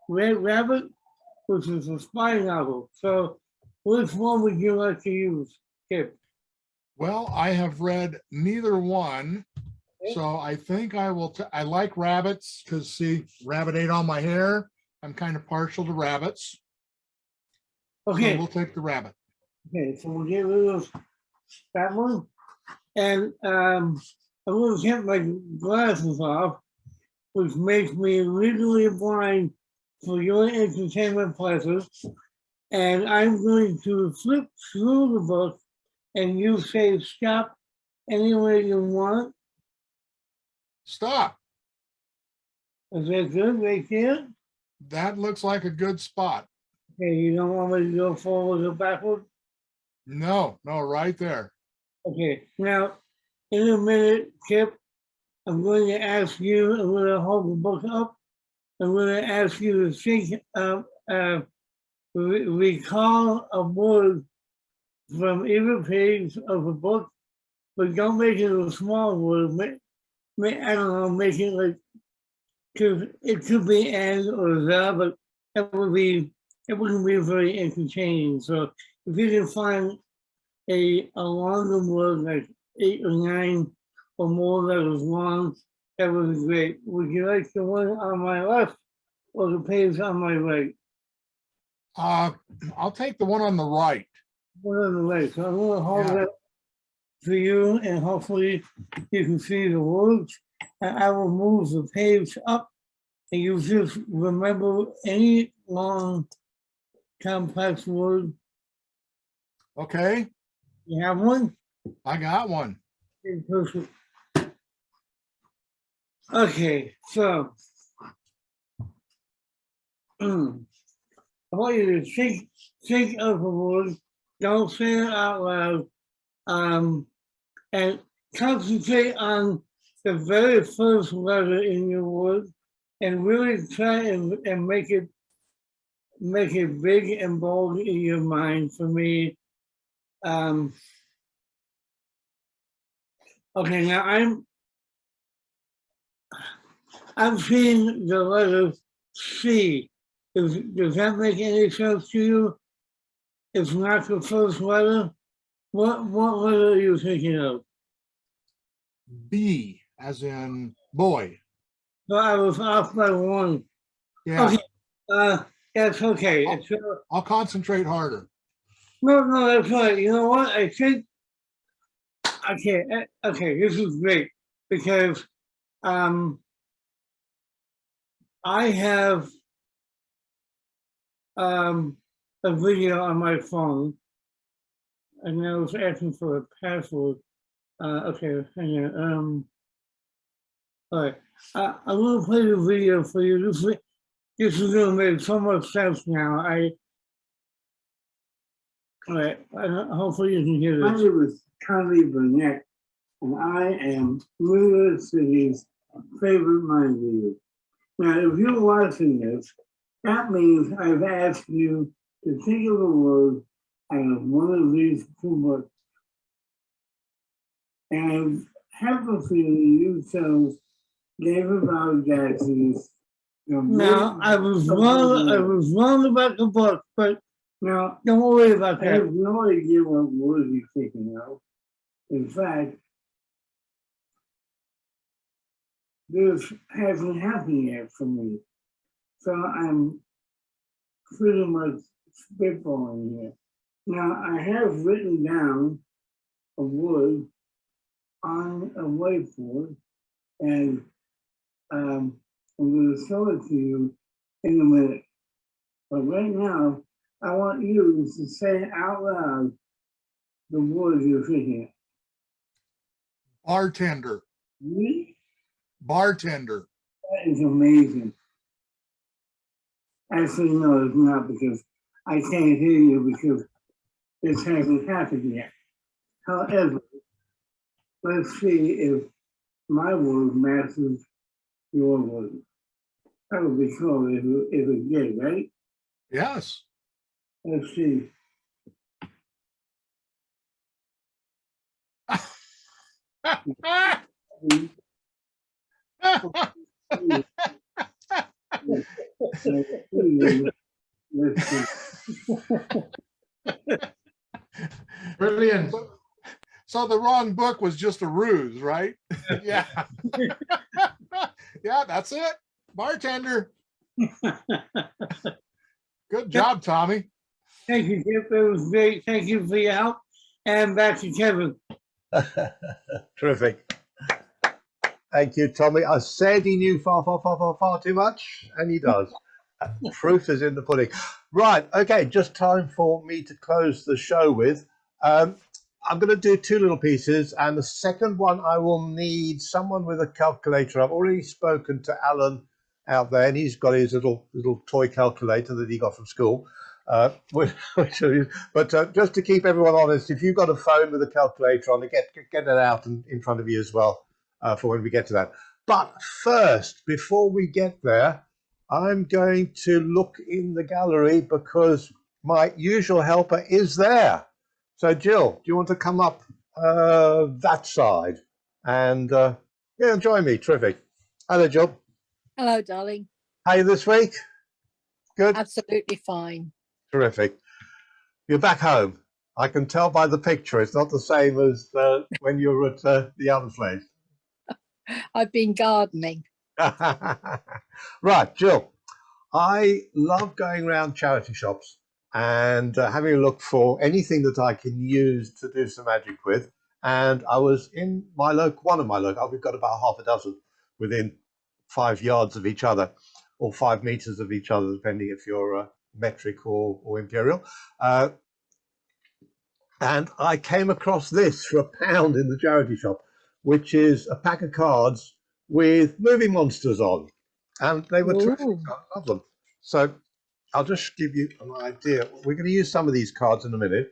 S8: Red Rabbit, which is a spy novel. So which one would you like to use, Kip?
S5: Well, I have read neither one, so I think I will. I like rabbits because, see, rabbit ate all my hair. I'm kind of partial to rabbits.
S8: Okay.
S5: So we'll take the rabbit.
S8: Okay, so we'll get rid of that one. And I'm going to take my glasses off, which makes me legally blind for your entertainment pleasures. And I'm going to flip through the book, and you say stop anywhere you want.
S5: Stop.
S8: Is that good right there?
S5: That looks like a good spot.
S8: Okay, you don't want me to go forward or backward?
S5: No, right there.
S8: Okay, now, in a minute, Kip, I'm going to ask you, I'm going to hold the book up. I'm going to ask you to think, recall a word from either page of the book, but don't make it a small word. I don't know, make it like, it could be and or the, but it wouldn't be very entertaining. So if you can find a longer word, like 8 or 9 or more letters long, that would be great. Would you like the one on my left or the page on my right?
S5: I'll take the one on the right.
S8: One on the right. So I'm going to hold that for you, and hopefully you can see the words. And I will move the page up, and you just remember any long, complex word.
S5: Okay.
S8: You have one?
S5: I got one.
S8: Okay, perfect. Okay, so I want you to think of a word, don't say it out loud, and concentrate on the very first letter in your word, and really try and make it big and bold in your mind for me. Okay, now I'm seeing the letter C. Does that make any sense to you? It's not the first letter. What letter are you thinking of?
S5: B, as in boy.
S8: So I was off by one.
S5: Yeah.
S8: Okay. That's okay.
S5: I'll concentrate harder.
S8: No, that's right. You know what? I think. Okay. This is great because I have a video on my phone, and I was asking for a password. Okay, hang on. All right, I'm gonna play the video for you. This is gonna make so much sense now. All right, hopefully you can hear this. My name is Burnett, and I am New York City's favorite mind reader. Now, if you're watching this, that means I've asked you to think of a word out of one of these two books. And I have a feeling you chose David Baldacci's. Now, I was wrong about the book, but now don't worry about that. I have no idea what word you're thinking of. In fact, this hasn't happened yet for me. So I'm pretty much spitballing here. Now, I have written down a word on a whiteboard, and I'm going to show it to you in a minute. But right now, I want you to say out loud the word you're thinking of.
S5: Bartender.
S8: Me?
S5: Bartender.
S8: That is amazing. Actually, no, it's not, because I can't hear you because this hasn't happened yet. However, let's see if my word matches your word. That would be cool if it did, right?
S5: Yes.
S8: Let's see. Let's see.
S5: Brilliant. So the wrong book was just a ruse, right? Yeah. Yeah, that's it. Bartender. Good job, Tommy.
S8: Thank you, Kip. That was great. Thank you for your help. And back to Kevin.
S1: Terrific. Thank you, Tommy. I said he knew far, far, far, far, far too much, and he does. Proof is in the pudding. Right, okay, just time for me to close the show with. I'm going to do two little pieces, and the second one I will need someone with a calculator. I've already spoken to Alan out there, and he's got his little toy calculator that he got from school. But just to keep everyone honest, if you've got a phone with a calculator on it, get it out in front of you as well for when we get to that. But first, before we get there, I'm going to look in the gallery because my usual helper is there. So Jill, do you want to come up that side and yeah, join me? Terrific. Hello, Jill.
S10: Hello, darling.
S1: How are you this week? Good.
S10: Absolutely fine.
S1: Terrific. You're back home. I can tell by the picture. It's not the same as when you were at the other place.
S10: I've been gardening.
S1: Right, Jill. I love going around charity shops and having a look for anything that I can use to do some magic with. And I was in one of my local, we've got about half a dozen within 5 yards of each other, or 5 meters of each other, depending if you're metric or imperial. And I came across this for £1 in the charity shop, which is a pack of cards with movie monsters on. And they were terrific. I love them. So I'll just give you an idea. We're going to use some of these cards in a minute,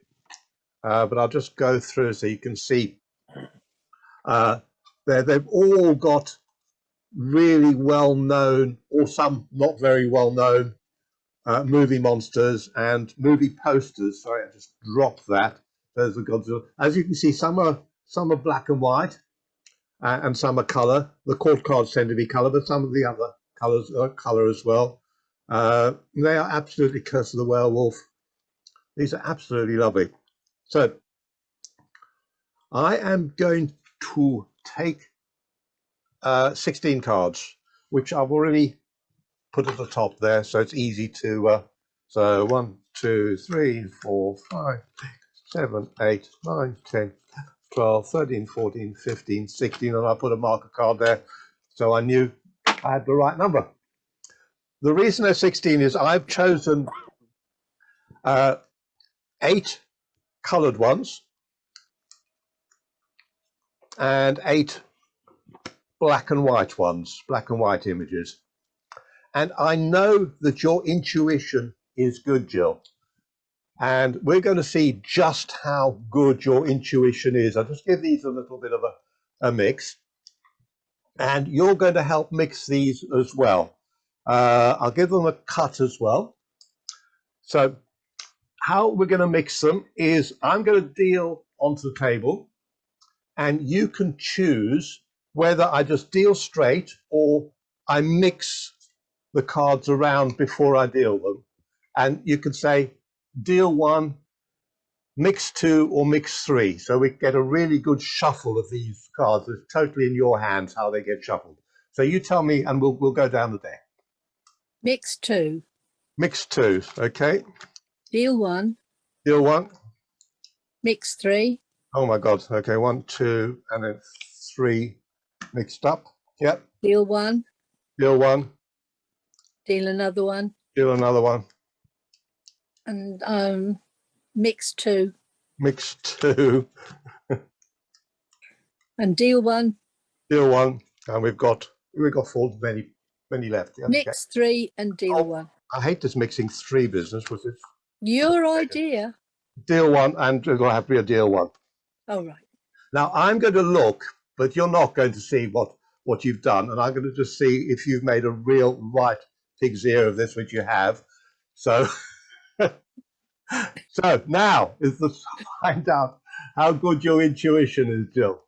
S1: but I'll just go through so you can see. They've all got really well-known, or some not very well-known, movie monsters and movie posters. Sorry, I just dropped that. There's the Godzilla. As you can see, some are black and white, and some are color. The court cards tend to be color, but some of the other colors are color as well. They are absolutely Curse of the Werewolf. These are absolutely lovely. So I am going to take 16 cards, which I've already put at the top there, so it's easy to. So 1, 2, 3, 4, 5, 6, 7, 8, 9, 10, 12, 13, 14, 15, 16, and I put a marker card there, so I knew I had the right number. The reason there's 16 is I've chosen 8 colored ones and 8 black and white ones, black and white images. And I know that your intuition is good, Jill. And we're going to see just how good your intuition is. I'll just give these a little bit of a mix. And you're going to help mix these as well. I'll give them a cut as well. So how we're going to mix them is I'm going to deal onto the table, and you can choose whether I just deal straight or I mix the cards around before I deal them. And you can say deal 1, mix 2, or mix 3. So we get a really good shuffle of these cards. It's totally in your hands how they get shuffled. So you tell me and we'll go down the deck.
S10: Mix 2.
S1: Mix 2, okay.
S10: Deal 1.
S1: Deal 1.
S10: Mix 3.
S1: Oh my God. Okay, 1, 2, and then 3 mixed up. Yep.
S10: Deal 1.
S1: Deal 1.
S10: Deal another one.
S1: Deal another one.
S10: And mix 2.
S1: Mix 2.
S10: And deal 1.
S1: Deal 1. And we've got We've got four, many left. Yeah, okay.
S10: Mix 3 and deal 1.
S1: I hate this mixing 3 business. Was it
S10: Your idea.
S1: deal 1 and it'll have to be a deal 1.
S10: Oh, right.
S1: Now I'm going to look, but you're not going to see what you've done, and I'm going to just see if you've made a real right pig's ear of this, which you have. So, so now is the find out how good your intuition is, Jill.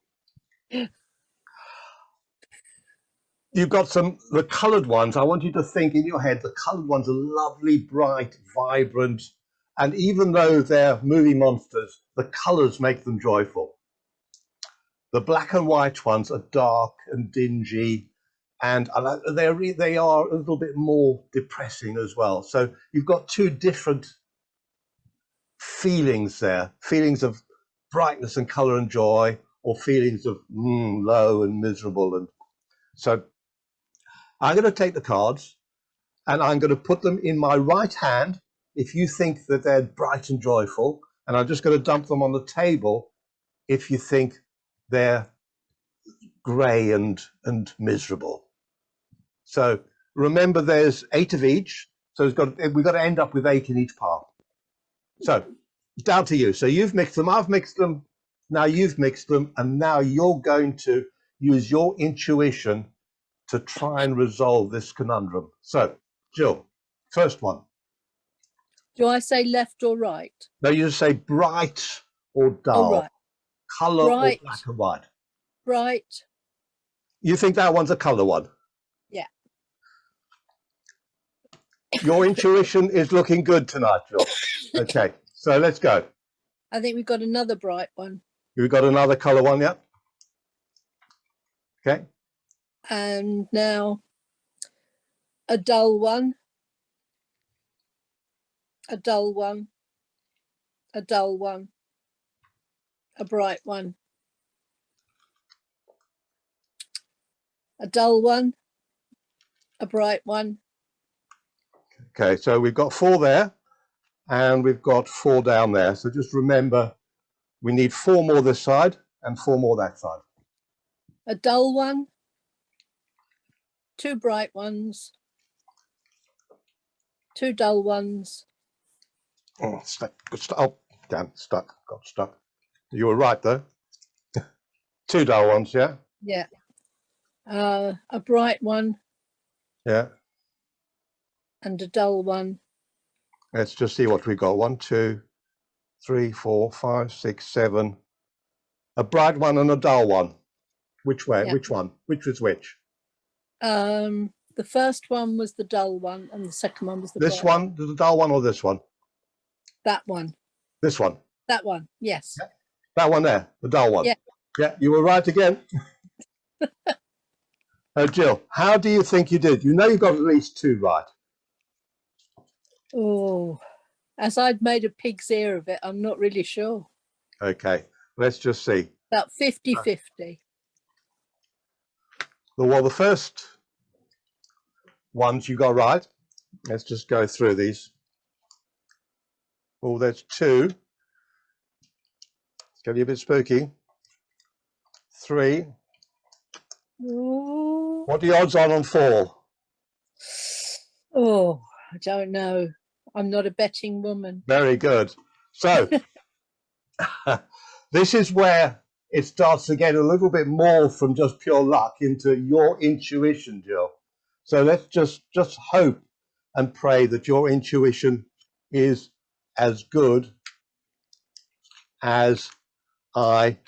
S1: You've got the coloured ones. I want you to think in your head, the coloured ones are lovely, bright, vibrant, and even though they're movie monsters, the colours make them joyful. The black and white ones are dark and dingy, and they are a little bit more depressing as well. So you've got 2 different feelings there, feelings of brightness and colour and joy, or feelings of low and miserable. And so I'm going to take the cards and I'm going to put them in my right hand if you think that they're bright and joyful, and I'm just going to dump them on the table if you think they're grey and miserable. So remember, there's 8 of each, so we've got to end up with 8 in each part. So down to you. So you've mixed them, I've mixed them, now you've mixed them, and now you're going to use your intuition to try and resolve this conundrum. So Jill, first one.
S10: Do I say left or right?
S1: No, you just say bright or dull.
S10: Oh, right.
S1: Colour or
S10: Bright.
S1: black and white.
S10: Bright.
S1: You think that one's a colour one?
S10: Yeah.
S1: Your intuition is looking good tonight, Jill. Okay, so let's go.
S10: I think we've got another bright one.
S1: You've got another colour one, yeah? Okay.
S10: And now a dull one. A dull one. A dull one. A bright one. A dull one. A bright one.
S1: Okay, so we've got 4 there and we've got 4 down there. So just remember, we need 4 more this side and 4 more that side.
S10: A dull one. 2 bright ones. 2 dull ones.
S1: Oh, stuck. Oh, damn, stuck. Got stuck. You were right though. 2 dull ones, yeah?
S10: Yeah. A bright one.
S1: Yeah.
S10: And a dull one.
S1: Let's just see what we got. 1, 2, 3, 4, 5, 6, 7. A bright one and a dull one. Which way?
S10: Yeah.
S1: Which one? Which was which?
S10: The first one was the dull one, and the second one was the
S1: This
S10: bright
S1: one, the dull one, or this one?
S10: That one.
S1: This one.
S10: That one. Yes.
S1: Yeah. That one there, the dull one.
S10: Yeah.
S1: Yeah, you were right again. Jill, how do you think you did? You know you got at least 2 right.
S10: Oh, as I'd made a pig's ear of it, I'm not really sure.
S1: Okay, let's just see.
S10: About 50-50.
S1: Well, the first ones you got right. Let's just go through these. Oh, there's 2. It's getting a bit spooky. 3.
S10: Oh.
S1: What are the odds on 4?
S10: Oh, I don't know. I'm not a betting woman.
S1: Very good. So this is where it starts to get a little bit more from just pure luck into your intuition, Jill. So let's just hope and pray that your intuition is as good as I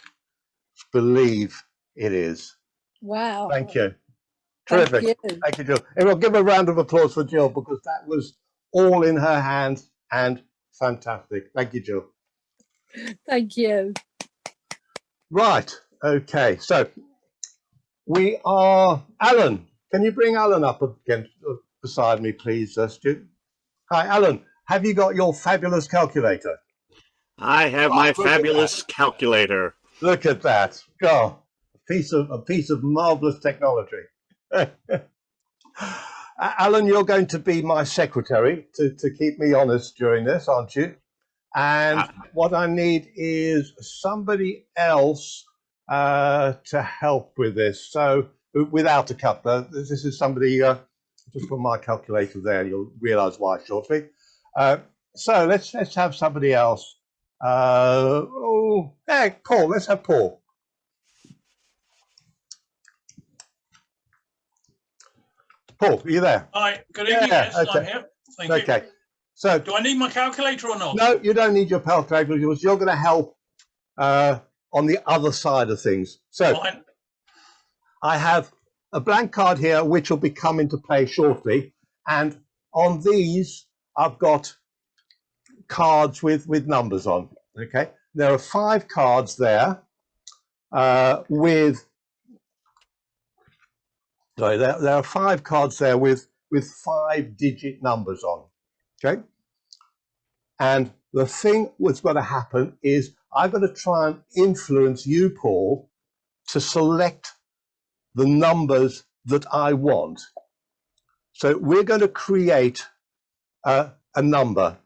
S1: believe it is.
S10: Wow.
S1: Thank you. Terrific. Thank you, Jill. Everyone give a round of applause for Jill, because that was all in her hands and fantastic. Thank you, Jill.
S10: Thank you.
S1: Right. Okay. So we are Alan. Can you bring Alan up again beside me, please, Stu? Hi, Alan. Have you got your fabulous calculator?
S2: I have my fabulous calculator.
S1: Look at that. God, a piece of marvelous technology. Alan, you're going to be my secretary to keep me honest during this, aren't you? And what I need is somebody else to help with this. So without a coupler. This is somebody, just put my calculator there, and you'll realize why shortly. So let's have somebody else. Hey, Paul, let's have Paul. Paul, are you there?
S14: Hi, good evening.
S1: Yeah,
S14: Yes,
S1: okay.
S14: I'm here. Thank you.
S1: Okay. So
S14: Do I need my calculator or not?
S1: no, you don't need your calculator because you're going to help on the other side of things. So
S14: Fine.
S1: I have a blank card here, which will be come into play shortly. And on these, I've got cards with numbers on. Okay. There are 5 cards there with. Sorry, there are 5 cards there with 5-digit numbers on. Okay. And the thing that's going to happen is I'm going to try and influence you, Paul, to select the numbers that I want. So we're going to create a number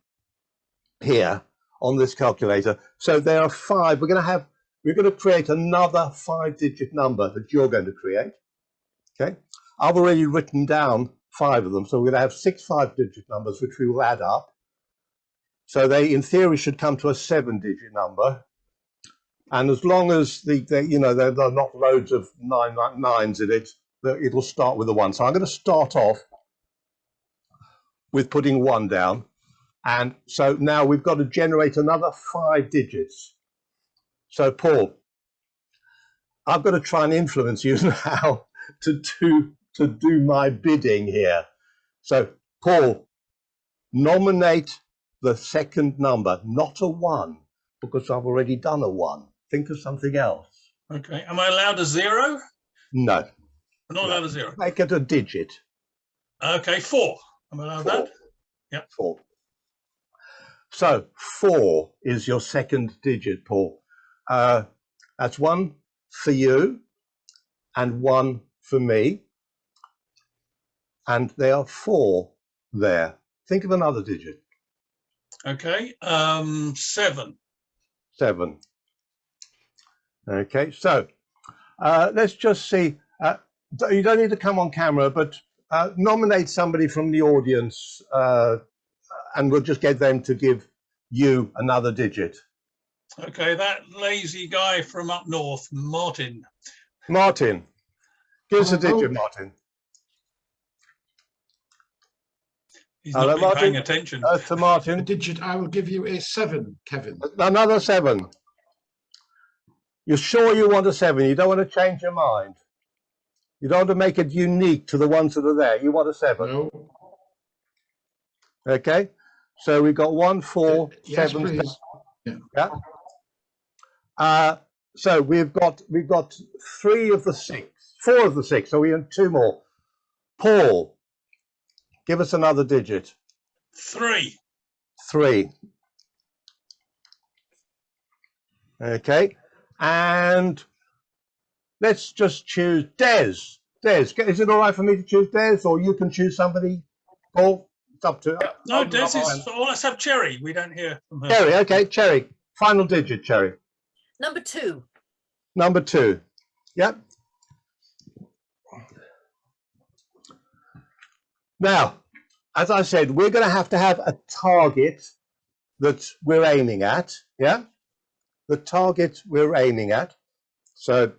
S1: here on this calculator. So there are 5. We're going to create another 5-digit number that you're going to create. Okay. I've already written down 5 of them. So we're going to have 6 5-digit numbers, which we will add up. So they, in theory, should come to a 7-digit number. And as long as there are not loads of nines in it, it'll start with a 1. So I'm going to start off with putting 1 down. And so now we've got to generate another 5 digits. So Paul, I've got to try and influence you now to do my bidding here. So Paul, nominate the second number, not a 1, because I've already done a 1. Think of something else.
S14: Okay. Am I allowed a 0?
S1: No.
S14: I'm not allowed a 0.
S1: Make it a digit.
S14: Okay, 4. Am I allowed
S1: 4.
S14: that? Yeah.
S1: 4. So 4 is your second digit, Paul. That's 1 for you and 1 for me. And there are 4 there. Think of another digit.
S14: Okay. 7.
S1: 7. Okay, so let's just see. You don't need to come on camera, but nominate somebody from the audience and we'll just get them to give you another digit.
S14: Okay, that lazy guy from up north, Martin.
S1: Martin, give us a digit, Martin.
S14: He's not been paying attention.
S1: To Martin.
S5: A digit I will give you is 7, Kevin.
S1: Another 7. You're sure you want a 7? You don't want to change your mind? You don't want to make it unique to the ones that are there? You want a 7?
S5: No.
S1: Okay, so we've got 1, 4,
S5: yes,
S1: 7.
S5: Please.
S1: Yeah. So we've got 3 of the 6, 4 of the 6. So we have 2 more. Paul, give us another digit.
S14: 3.
S1: 3. Okay, and let's just choose Des. Des, is it all right for me to choose Des, or you can choose somebody? Paul, it's up to.
S14: No, Des is. Oh, let's have Cherry. We don't hear from her.
S1: Cherry, okay, Cherry. Final digit, Cherry.
S10: Number 2.
S1: Number 2. Yep. Now, as I said, we're going to have a target that we're aiming at. Yeah. The target we're aiming at. So,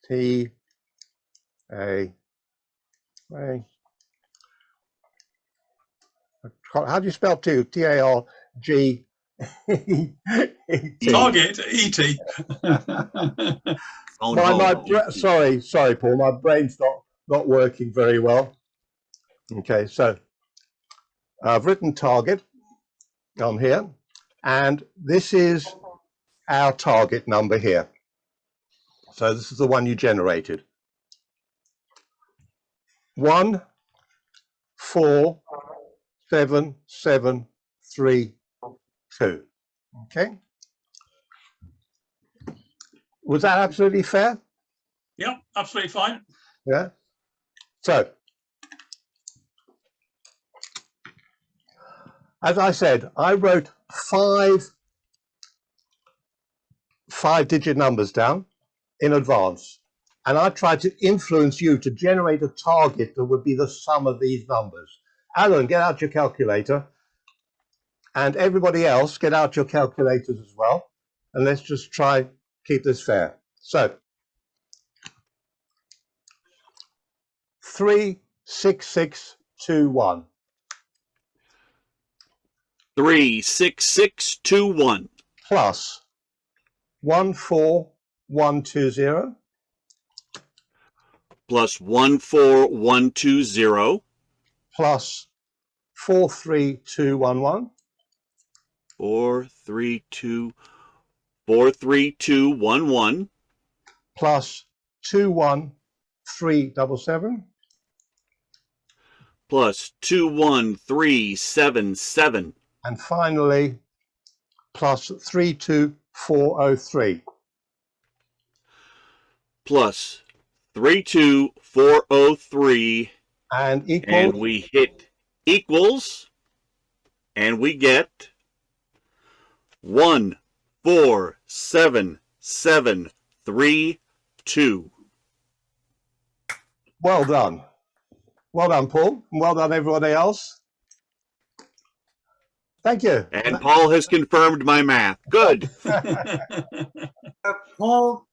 S1: T A. How do you spell two? T-A-R-G.
S14: Target, E-T.
S1: Sorry, Paul. My brain's not working very well. Okay, so I've written target on here, and this is our target number here. So this is the one you generated. 1 4 7 7 3 2. Okay. Was that absolutely fair?
S14: Yep, absolutely fine.
S1: Yeah. So, as I said, I wrote 5 5-digit numbers down. in advance. And I tried to influence you to generate a target that would be the sum of these numbers. Alan, get out your calculator. And everybody else, get out your calculators as well. And let's just try keep this fair. So 36621.
S2: 36621.
S1: Plus 14120.
S2: Plus 14120.
S1: Plus 43211.
S2: 43211.
S1: Plus 21377.
S2: Plus 21377.
S1: And finally, plus 32403.
S2: Plus 32403.
S1: And equals.
S2: And we hit equals. And we get 147732.
S1: Well done. Well done, Paul. And well done, everybody else. Thank you.
S2: And Paul has confirmed my math. Good.
S8: Paul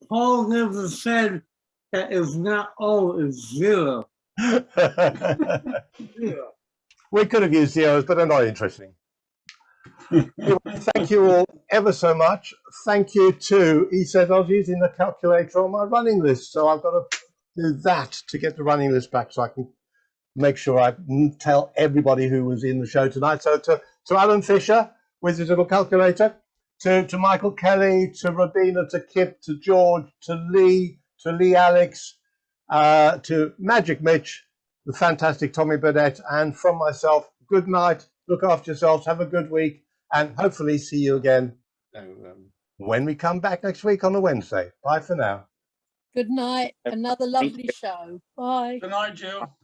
S8: never said that it's not all, it's zero.
S1: We could have used zeros, but they're not interesting. Anyway, thank you all ever so much. Thank you to, he says I was using the calculator on my running list, so I've got to do that to get the running list back so I can make sure I tell everybody who was in the show tonight. So to Alan Fisher with his little calculator, to Michael Kelly, to Robina, to Kipp, to George, to Lee Alex, to Magic Mitch, the fantastic Tommy Burnett, and from myself, good night, look after yourselves, have a good week, and hopefully see you again when we come back next week on a Wednesday. Bye for now.
S10: Good night. Another lovely show. Bye.
S14: Good night, Jill.